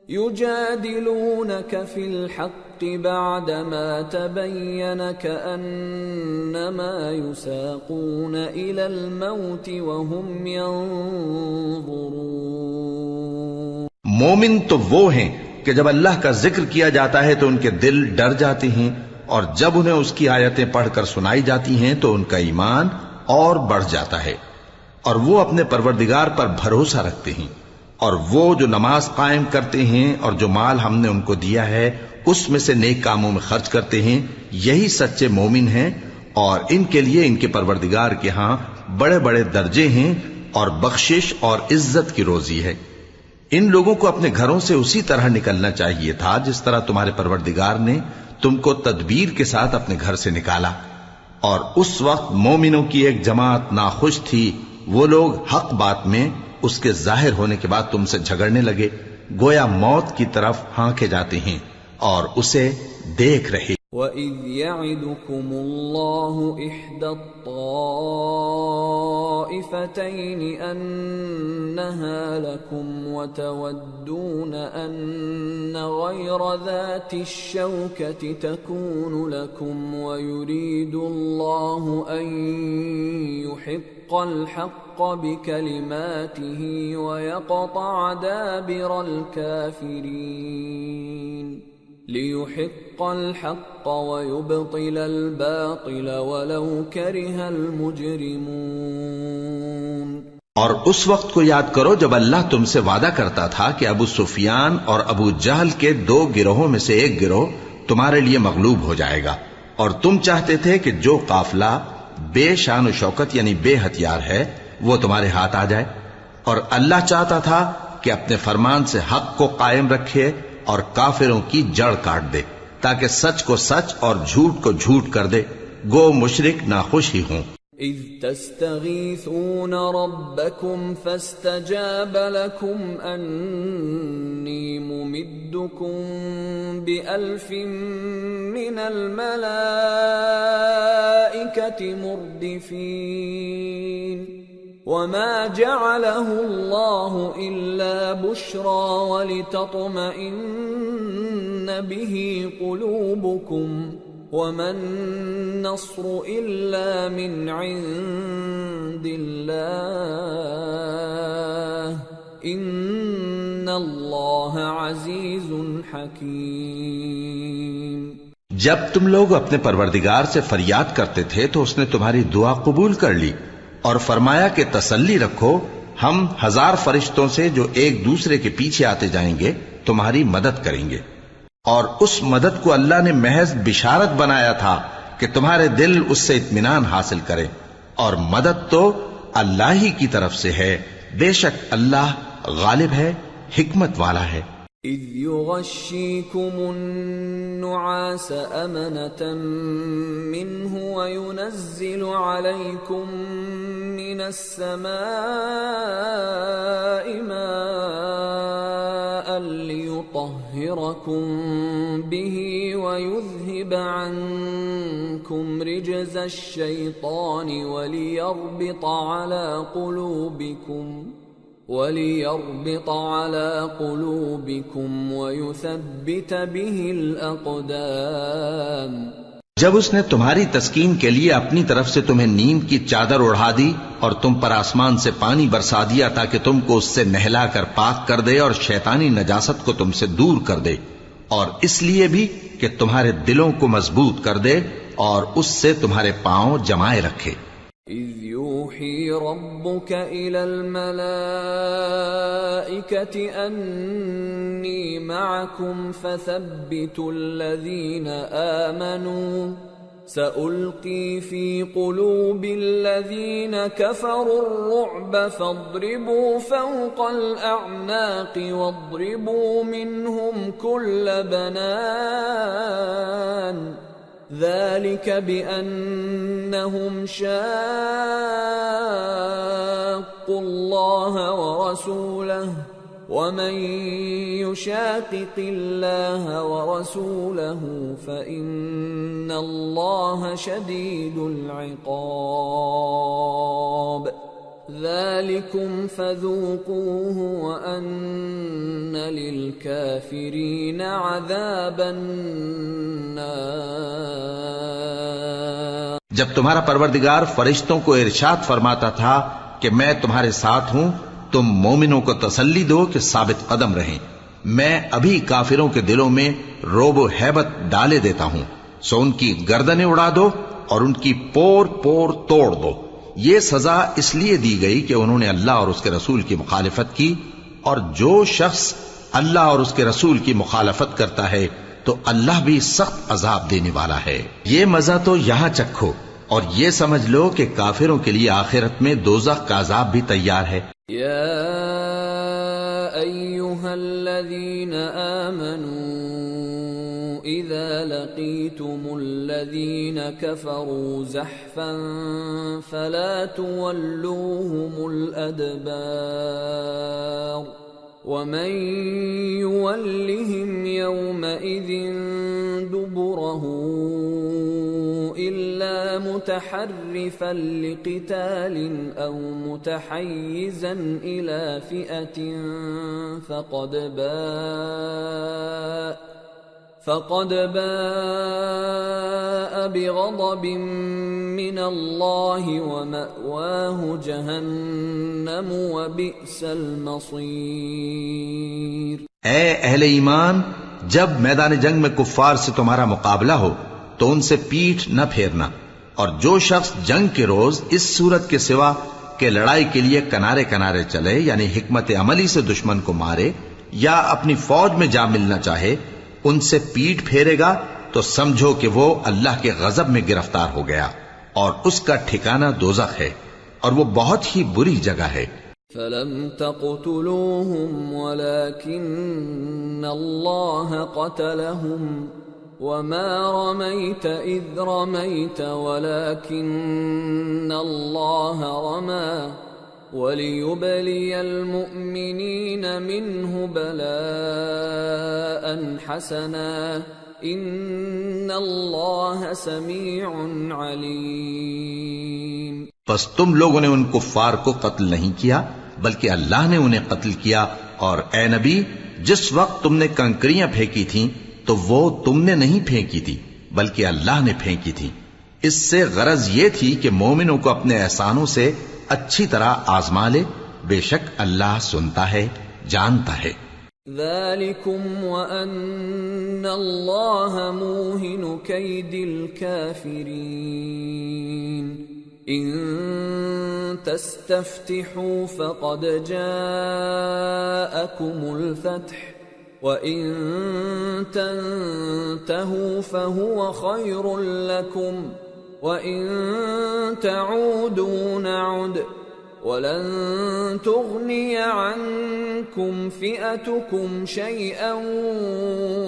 يجادلونك في الحق بعدما تبين كأنما يساقون إلى الموت وهم ينظرون. مومن تو وہ ہیں کہ جب اللہ کا ذکر کیا جاتا ہے تو ان کے دل ڈر جاتے ہیں، اور جب انہیں اس کی آیتیں پڑھ کر سنائی جاتی ہیں تو ان کا ایمان اور بڑھ جاتا ہے، اور وہ اپنے پروردگار پر بھروسہ رکھتے ہیں، اور وہ جو نماز قائم کرتے ہیں اور جو مال ہم نے ان کو دیا ہے اس میں سے نیک کاموں میں خرچ کرتے ہیں، یہی سچے مومن ہیں، اور ان کے لیے ان کے پروردگار کے ہاں بڑے بڑے درجے ہیں اور بخشش اور عزت کی روزی ہے. ان لوگوں کو اپنے گھروں سے اسی طرح نکلنا چاہیے تھا جس طرح تمہارے پروردگار نے تم کو تدبیر کے ساتھ اپنے گھر سے نکالا. اور اس وقت مومنوں کی ایک جماعت ناخوش تھی، وہ لوگ حق بات میں اس کے ظاہر ہونے کے بعد تم سے جھگڑنے لگے، گویا موت کی طرف ہانکے جاتے ہیں اور اسے دیکھ رہے. وَإِذْ يَعِدُكُمُ اللَّهُ إِحْدَى الطَّائِفَتَيْنِ أَنَّهَا لَكُمْ وَتَوَدُّونَ أَنَّ غَيْرَ ذَاتِ الشَّوْكَةِ تَكُونُ لَكُمْ وَيُرِيدُ اللَّهُ أَن يُحِقَّ الْحَقَّ بِكَلِمَاتِهِ وَيَقْطَعَ دَابِرَ الْكَافِرِينَ لِيُحِقَّ الْحَقَّ وَيُبْطِلَ الْبَاطِلَ وَلَوْ كَرِهَ الْمُجْرِمُونَ. اور اس وقت کو یاد کرو جب اللہ تم سے وعدہ کرتا تھا کہ ابو سفیان اور ابو جہل کے دو گروہوں میں سے ایک گروہ تمہارے لیے مغلوب ہو جائے گا، اور تم چاہتے تھے کہ جو قافلہ بے شان و شوکت یعنی بے ہتھیار ہے وہ تمہارے ہاتھ آ جائے، اور اللہ چاہتا تھا کہ اپنے فرمان سے حق کو قائم رکھے اور کافروں کی جڑ کاٹ دے تاکہ سچ کو سچ اور جھوٹ کو جھوٹ کر دے، گو مشرک ناخوش ہی ہوں. اذ تستغیثون ربکم فاستجاب لکم انی ممدکم بألف من الملائکة مردفین وما جعله الله إلا بشرى ولتطمئن به قلوبكم وما النصر إلا من عند الله إن الله عزيز حكيم. جب تم لوگ اپنے پروردگار سے فریاد کرتے تھے تو اس نے تمہاری دعا قبول کر لی اور فرمایا کہ تسلی رکھو، ہم 1000 فرشتوں سے جو ایک دوسرے کے پیچھے آتے جائیں گے تمہاری مدد کریں گے. اور اس مدد کو اللہ نے محض بشارت بنایا تھا کہ تمہارے دل اس سے اطمینان حاصل کرے، اور مدد تو اللہ ہی کی طرف سے ہے، بے شک اللہ غالب ہے، حکمت والا ہے. اذ يغشيكم النعاس أمنة منه وينزل عليكم من السماء ماء ليطهركم به ويذهب عنكم رجز الشيطان وليربط على قلوبكم ويثبت به الأقدام. جب اس نے تمہاری تسکین کے لیے اپنی طرف سے تمہیں نیند کی چادر اڑھا دی اور تم پر آسمان سے پانی برسا دیا تاکہ تم کو اس سے نہلا کر پاک کر دے اور شیطانی نجاست کو تم سے دور کر دے، اور اس لیے بھی کہ تمہارے دلوں کو مضبوط کر دے اور اس سے تمہارے پاؤں جمائے رکھے. إذ يوحي ربك إلى الملائكة أني معكم فثبتوا الذين آمنوا سألقي في قلوب الذين كفروا الرعب فاضربوا فوق الأعناق واضربوا منهم كل بنان ذلك بأنهم شاقوا الله ورسوله ومن يشاقق الله ورسوله فإن الله شديد العقاب ذلكم فذوقوه وأن للكافرين عذاب النار. جب تمہارا پروردگار فرشتوں کو ارشاد فرماتا تھا کہ میں تمہارے ساتھ ہوں، تم مومنوں کو تسلی دو کہ ثابت قدم رہیں، میں ابھی کافروں کے دلوں میں روب و ہیبت ڈالے دیتا ہوں، سو ان کی گردنیں اڑا دو اور ان کی پور پور توڑ دو. یہ سزا اس لیے دی گئی کہ انہوں نے اللہ اور اس کے رسول کی مخالفت کی، اور جو شخص اللہ اور اس کے رسول کی مخالفت کرتا ہے تو اللہ بھی سخت عذاب دینے والا ہے. یہ مزہ تو یہاں چکھو اور یہ سمجھ لو کہ کافروں کے لیے آخرت میں دوزخ کا عذاب بھی تیار ہے. یا ایھا الذین آمنوا اذا لقیتم الذین کفروا زحفا فلا تولوهم الادبار ومن يولهم يومئذ دبره إلا متحرفا لقتال أو متحيزا إلى فئة فقد باء بغضب من الله ومأواه جهنم وبئس المصير. اے اہل ایمان، جب میدان جنگ میں کفار سے تمہارا مقابلہ ہو تو ان سے پیٹھ نہ پھیرنا، اور جو شخص جنگ کے روز اس صورت کے سوا کہ لڑائی کے لیے کنارے کنارے چلے، یعنی حکمت عملی سے دشمن کو مارے یا اپنی فوج میں جا ملنا چاہے، ان سے پیٹ پھیرے گا تو سمجھو کہ وہ اللہ کے غضب میں گرفتار ہو گیا، اور اس کا ٹھکانہ دوزخ ہے، اور وہ بہت ہی بری جگہ ہے. فَلَمْ تَقْتُلُوهُمْ وَلَكِنَّ اللَّهَ قَتَلَهُمْ وَمَا رَمَيْتَ إِذْ رَمَيْتَ وَلَكِنَّ اللَّهَ رَمَى وَلِيُبْلِيَ الْمُؤْمِنِينَ مِنْهُ بَلَاءً حَسَنًا إِنَّ اللَّهَ سَمِيعٌ عَلِيمٌ. پس تم لوگوں نے ان کفار کو قتل نہیں کیا بلکہ اللہ نے انہیں قتل کیا، اور اے نبی جس وقت تم نے کنکریاں پھینکی تھیں تو وہ تم نے نہیں پھینکی تھی بلکہ اللہ نے پھینکی تھی. اس سے غرض یہ تھی کہ مومنوں کو اپنے احسانوں سے اچھی طرح آزما لے، بے شک اللہ سنتا ہے، جانتا ہے. ذَلِكُمْ وَأَنَّ اللَّهَ مُوهِنُ كَيْدِ الْكَافِرِينَ. إِن تَسْتَفْتِحُوا فَقَدْ جَاءَكُمُ الْفَتْحُ وَإِن تَنْتَهُوا فَهُوَ خَيْرٌ لَكُمْ وَإِن تَعُودُوا نَعُدْ وَلَن تُغْنِيَ عَنكُمْ فِئَتُكُمْ شَيْئًا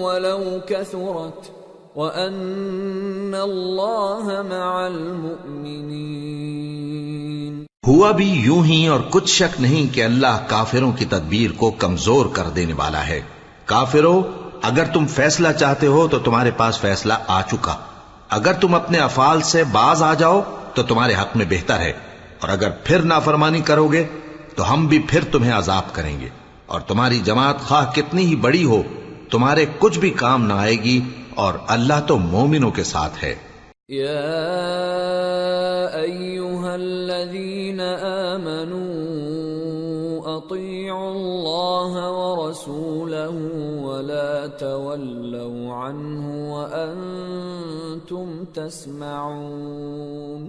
وَلَوْ كَثُرَتْ وَأَنَّ اللَّهَ مَعَ الْمُؤْمِنِينَ. ہوا بھی یوں ہی، اور کچھ شک نہیں کہ اللہ کافروں کی تدبیر کو کمزور کر دینے والا ہے. کافروں، اگر تم فیصلہ چاہتے ہو تو تمہارے پاس فیصلہ آ چکا. اگر تم اپنے افعال سے باز آ جاؤ تو تمہارے حق میں بہتر ہے، اور اگر پھر نافرمانی کرو گے تو ہم بھی پھر تمہیں عذاب کریں گے، اور تمہاری جماعت خواہ کتنی ہی بڑی ہو تمہارے کچھ بھی کام نہ آئے گی، اور اللہ تو مومنوں کے ساتھ ہے. یا ایھا الذین آمنوا اطیعوا اللہ ورسولہ ولا تولوا عنہ وانتم تسمعون.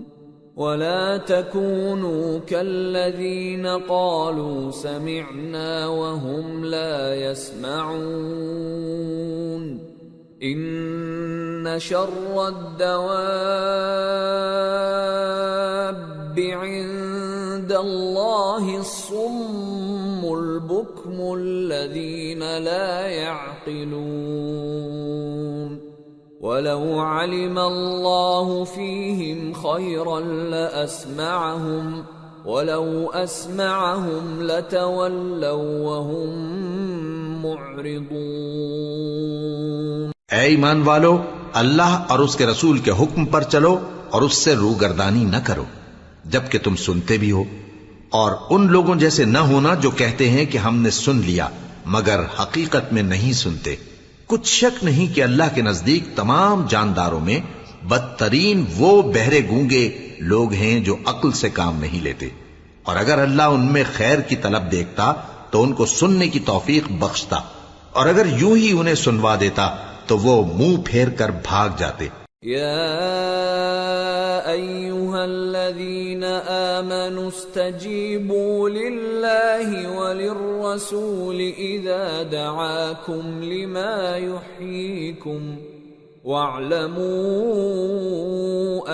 ولا تكونوا كالذين قالوا سمعنا وهم لا يسمعون ان شر الدواب عند الله الصم البكم الذين لا يعقلون ولو علم الله فيهم خيرا لأسمعهم ولو أسمعهم لتولوا وهم معرضون۔ اے ایمان والو، اللہ اور اس کے رسول کے حکم پر چلو اور اس سے روگردانی نہ کرو جبکہ تم سنتے بھی ہو، اور ان لوگوں جیسے نہ ہونا جو کہتے ہیں کہ ہم نے سن لیا مگر حقیقت میں نہیں سنتے۔ کچھ شک نہیں کہ اللہ کے نزدیک تمام جانداروں میں بدترین وہ بہرے گونگے لوگ ہیں جو عقل سے کام نہیں لیتے، اور اگر اللہ ان میں خیر کی طلب دیکھتا تو ان کو سننے کی توفیق بخشتا، اور اگر یوں ہی انہیں سنوا دیتا تو وہ منہ پھیر کر بھاگ جاتے۔ یا ایھا الذین آمنوا استجیبوا للہ وللرسول اذا دعاکم لما یحییکم واعلموا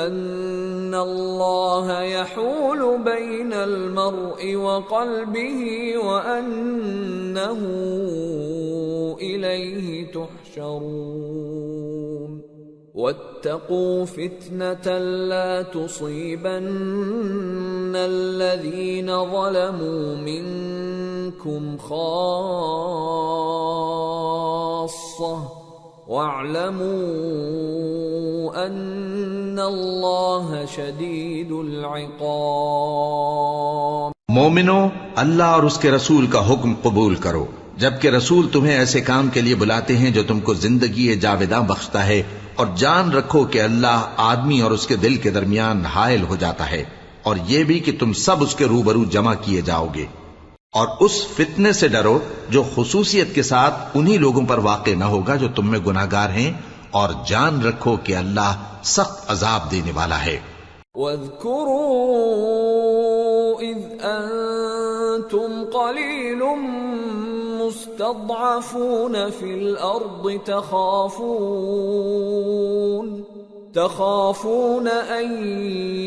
ان اللہ یحول بین المرء وقلبہ وانہ الیہ تحشرون واتقوا فتنة لا تصيبن الذين ظلموا منكم خاصة واعلموا أن الله شديد العقاب۔ مومنو، اللہ اور اس کے رسول کا حکم قبول کرو جبکہ رسول تمہیں ایسے کام کے لیے بلاتے ہیں جو تم کو زندگی جاوداں بخشتا ہے، اور جان رکھو کہ اللہ آدمی اور اس کے دل کے درمیان حائل ہو جاتا ہے، اور یہ بھی کہ تم سب اس کے روبرو جمع کیے جاؤ گے، اور اس فتنے سے ڈرو جو خصوصیت کے ساتھ انہی لوگوں پر واقع نہ ہوگا جو تم میں گناہگار ہیں، اور جان رکھو کہ اللہ سخت عذاب دینے والا ہے۔ وَاذْكُرُوا إِذْ أَنْتُمْ قَلِيلٌ مستضعفون في الأرض تخافون أن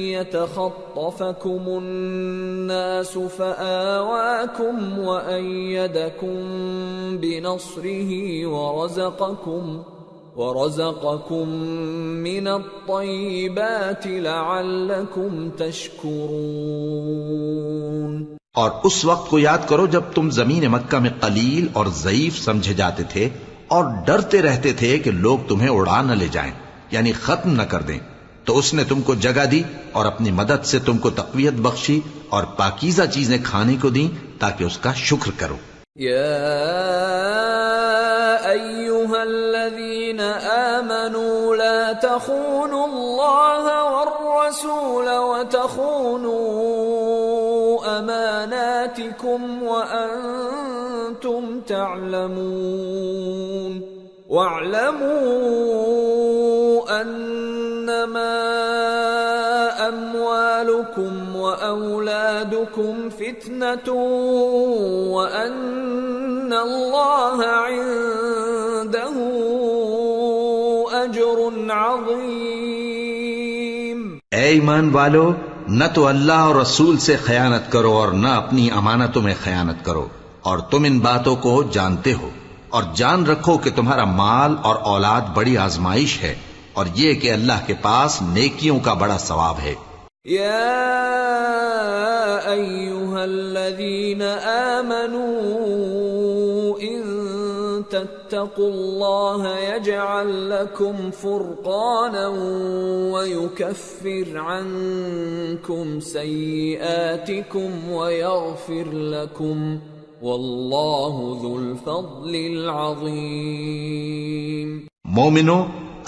يتخطفكم الناس فآواكم وأيدكم بنصره ورزقكم من الطيبات لعلكم تشكرون۔ اور اس وقت کو یاد کرو جب تم زمین مکہ میں قلیل اور ضعیف سمجھے جاتے تھے اور ڈرتے رہتے تھے کہ لوگ تمہیں اڑا نہ لے جائیں، یعنی ختم نہ کر دیں، تو اس نے تم کو جگہ دی اور اپنی مدد سے تم کو تقویت بخشی اور پاکیزہ چیزیں کھانے کو دیں تاکہ اس کا شکر کرو۔ یا ایھا الذین آمنوا لا تخونوا اللہ والرسول وتخونوا أماناتكم وأنتم تعلمون واعلموا أنما أموالكم وأولادكم فتنة وأن الله عنده أجر عظيم۔ اے ایمان والو، نہ تو اللہ اور رسول سے خیانت کرو اور نہ اپنی امانتوں میں خیانت کرو، اور تم ان باتوں کو جانتے ہو، اور جان رکھو کہ تمہارا مال اور اولاد بڑی آزمائش ہے، اور یہ کہ اللہ کے پاس نیکیوں کا بڑا ثواب ہے۔ یا ایھا الذین آمنوا ان تتقوا اللہ یجعل لکم فرقانا ویکفر عنکم سیئاتکم ویغفر لکم واللہ ذو الفضل العظیم۔ مومنو،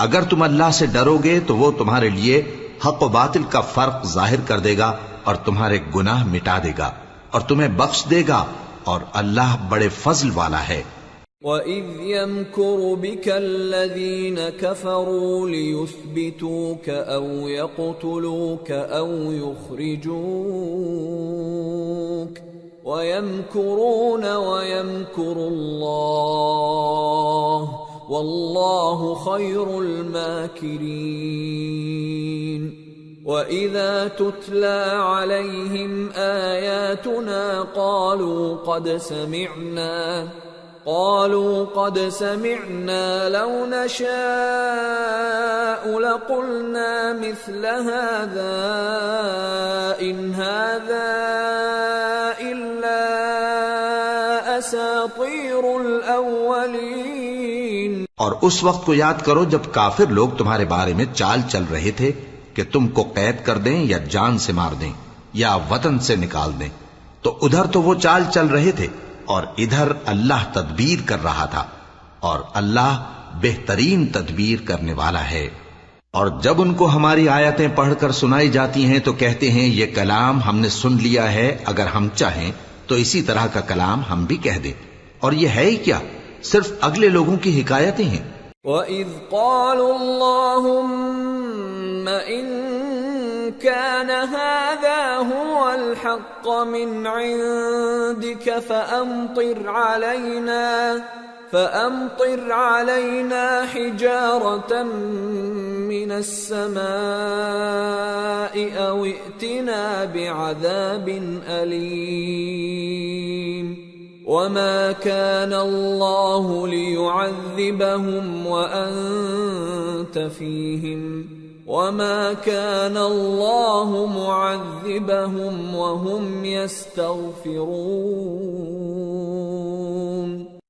اگر تم اللہ سے ڈرو گے تو وہ تمہارے لیے حق و باطل کا فرق ظاہر کر دے گا اور تمہارے گناہ مٹا دے گا اور تمہیں بخش دے گا، اور اللہ بڑے فضل والا ہے۔ وَإِذْ يَمْكُرُ بِكَ الَّذِينَ كَفَرُوا لِيُثْبِتُوكَ أَوْ يَقْتُلُوكَ أَوْ يُخْرِجُوكَ وَيَمْكُرُونَ وَيَمْكُرُ اللَّهُ وَاللَّهُ خَيْرُ الْمَاكِرِينَ وَإِذَا تُتْلَى عَلَيْهِمْ آيَاتُنَا قالوا قد سمعنا لو نشاء لقلنا مثل هذا إن هذا إلا أساطير الأولين۔ اور اس وقت کو یاد کرو جب کافر لوگ تمہارے بارے میں چال چل رہے تھے کہ تم کو قید کر دیں یا جان سے مار دیں یا وطن سے نکال دیں، تو ادھر تو وہ چال چل رہے تھے اور ادھر اللہ تدبیر کر رہا تھا، اور اللہ بہترین تدبیر کرنے والا ہے۔ اور جب ان کو ہماری آیتیں پڑھ کر سنائی جاتی ہیں تو کہتے ہیں یہ کلام ہم نے سن لیا ہے، اگر ہم چاہیں تو اسی طرح کا کلام ہم بھی کہہ دیں، اور یہ ہے ہی کیا، صرف اگلے لوگوں کی حکایتیں ہیں۔ وَإِذْ قَالُوا اللَّهُمَّ إِن كَانَ هَذَا هُوَ الْحَقَّ مِنْ عِندِكَ فَأَمْطِرْ عَلَيْنَا حِجَارَةً مِّنَ السَّمَاءِ أَوْ ائْتِنَا بِعَذَابٍ أَلِيمٍ وَمَا كَانَ اللَّهُ لِيُعَذِّبَهُمْ وَأَنْتَ فِيهِمْ وَمَا كَانَ اللَّهُ مُعَذِّبَهُمْ وَهُمْ يَسْتَغْفِرُونَ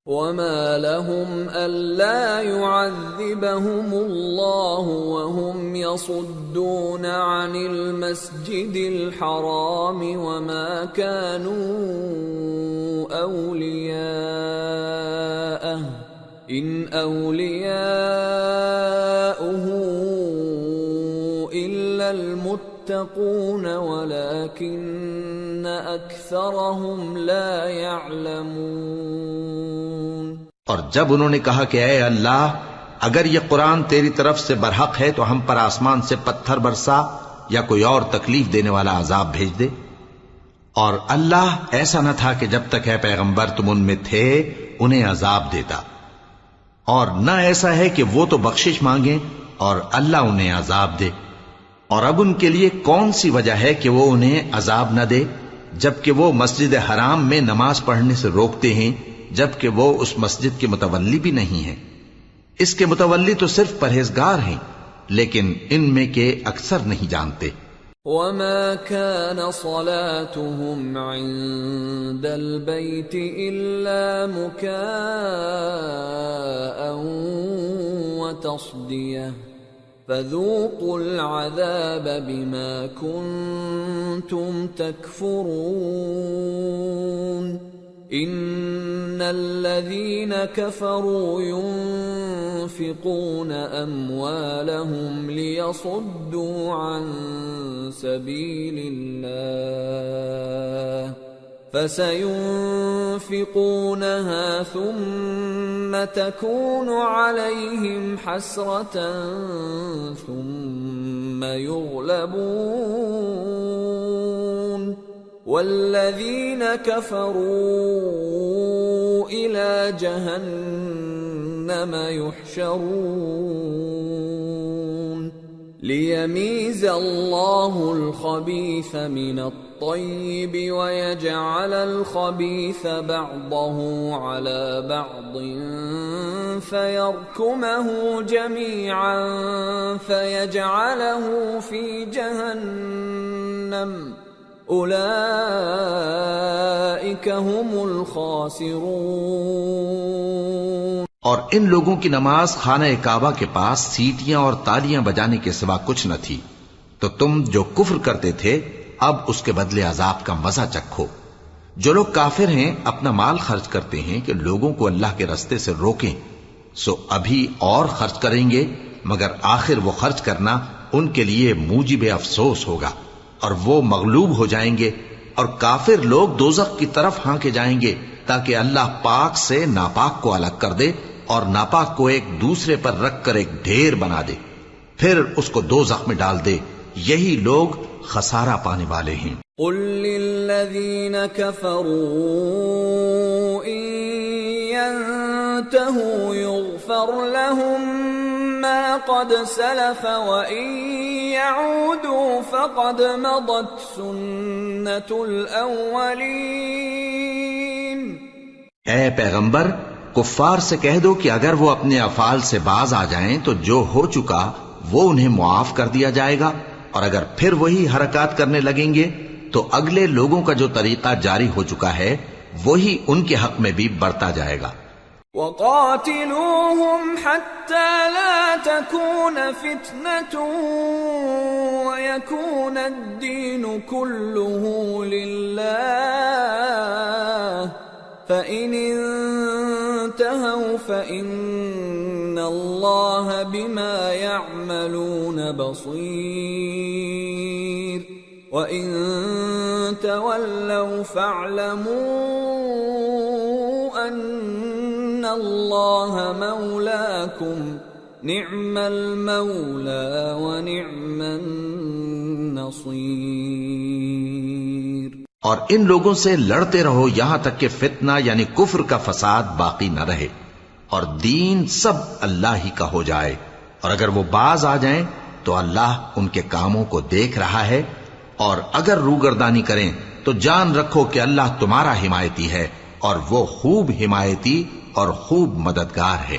وَمَا لَهُمْ أَلَّا يُعَذِّبَهُمُ اللَّهُ وَهُمْ يَصُدُّونَ عَنِ الْمَسْجِدِ الْحَرَامِ وَمَا كَانُوا أَوْلِيَاءَهُ إِنْ أَوْلِيَاؤُهُ إِلَّا الْمُتَّقُونَ وَلَكِنَّ أَكْثَرَهُمْ لَا يَعْلَمُونَ۔ اور جب انہوں نے کہا کہ اے اللہ اگر یہ قرآن تیری طرف سے برحق ہے تو ہم پر آسمان سے پتھر برسا یا کوئی اور تکلیف دینے والا عذاب بھیج دے، اور اللہ ایسا نہ تھا کہ جب تک ہے پیغمبر تم ان میں تھے انہیں عذاب دیتا، اور نہ ایسا ہے کہ وہ تو بخشش مانگیں اور اللہ انہیں عذاب دے۔ اور اب ان کے لیے کون سی وجہ ہے کہ وہ انہیں عذاب نہ دے جبکہ وہ مسجد حرام میں نماز پڑھنے سے روکتے ہیں جبکہ وہ اس مسجد کے متولی بھی نہیں ہیں؟ اس کے متولی تو صرف پرہیزگار ہیں لیکن ان میں کے اکثر نہیں جانتے۔ وَمَا كَانَ صَلَاتُهُمْ عِندَ الْبَيْتِ إِلَّا مُكَاءً وَتَصْدِيَةً فَذُوقُوا الْعَذَابَ بِمَا كُنتُمْ تَكْفُرُونَ إِنَّ الَّذِينَ كَفَرُوا يُنْفِقُونَ أَمْوَالَهُمْ لِيَصُدُّوا عَنْ سَبِيلِ اللَّهِ فَسَيُنْفِقُونَهَا ثُمَّ تَكُونُ عَلَيْهِمْ حَسْرَةً ثُمَّ يُغْلَبُونَ وَالَّذِينَ كَفَرُوا إِلَى جَهَنَّمَ يُحْشَرُونَ لِيَمِيزَ اللَّهُ الْخَبِيثَ مِنَ الطَّيِّبِ وَيَجْعَلَ الْخَبِيثَ بَعْضَهُ عَلَى بَعْضٍ فَيَرْكُمَهُ جَمِيعًا فَيَجْعَلَهُ فِي جَهَنَّمَ اولئک هم الخاسرون۔ اور ان لوگوں کی نماز خانہ کعبہ کے پاس سیٹیاں اور تالیاں بجانے کے سوا کچھ نہ تھی، تو تم جو کفر کرتے تھے اب اس کے بدلے عذاب کا مزہ چکھو۔ جو لوگ کافر ہیں اپنا مال خرچ کرتے ہیں کہ لوگوں کو اللہ کے راستے سے روکیں، سو ابھی اور خرچ کریں گے، مگر آخر وہ خرچ کرنا ان کے لیے موجب افسوس ہوگا، اور وہ مغلوب ہو جائیں گے، اور کافر لوگ دوزخ کی طرف ہانکے جائیں گے تاکہ اللہ پاک سے ناپاک کو الگ کر دے اور ناپاک کو ایک دوسرے پر رکھ کر ایک ڈھیر بنا دے، پھر اس کو دوزخ میں ڈال دے۔ یہی لوگ خسارہ پانے والے ہیں۔ قل للذین کفروا ان ينتهوا يغفر لهم ما قد سلف وان يعودوا فقد مضت سنة الاولین۔ اے پیغمبر، کفار سے کہہ دو کہ اگر وہ اپنے افعال سے باز آ جائیں تو جو ہو چکا وہ انہیں معاف کر دیا جائے گا، اور اگر پھر وہی حرکات کرنے لگیں گے تو اگلے لوگوں کا جو طریقہ جاری ہو چکا ہے وہی ان کے حق میں بھی برتا جائے گا۔ وَقَاتِلُوهُمْ حَتَّى لَا تَكُونَ فِتْنَةٌ وَيَكُونَ الدِّينُ كُلُّهُ لِلَّهِ فَإِنِ انْتَهَوْا فَإِنَّ اللَّهَ بِمَا يَعْمَلُونَ بَصِيرٌ وَإِن تَوَلَّوْا فَاعْلَمُوا أَنَّ اللَّهَ مَوْلَاكُمْ نِعْمَ الْمَوْلَى وَنِعْمَ النَّصِيرُ۔ اور ان لوگوں سے لڑتے رہو یہاں تک کہ فتنہ یعنی کفر کا فساد باقی نہ رہے اور دین سب اللہ ہی کا ہو جائے، اور اگر وہ باز آ جائیں تو اللہ ان کے کاموں کو دیکھ رہا ہے، اور اگر روگردانی کریں تو جان رکھو کہ اللہ تمہارا حمایتی ہے اور وہ خوب حمایتی اور خوب مددگار ہے۔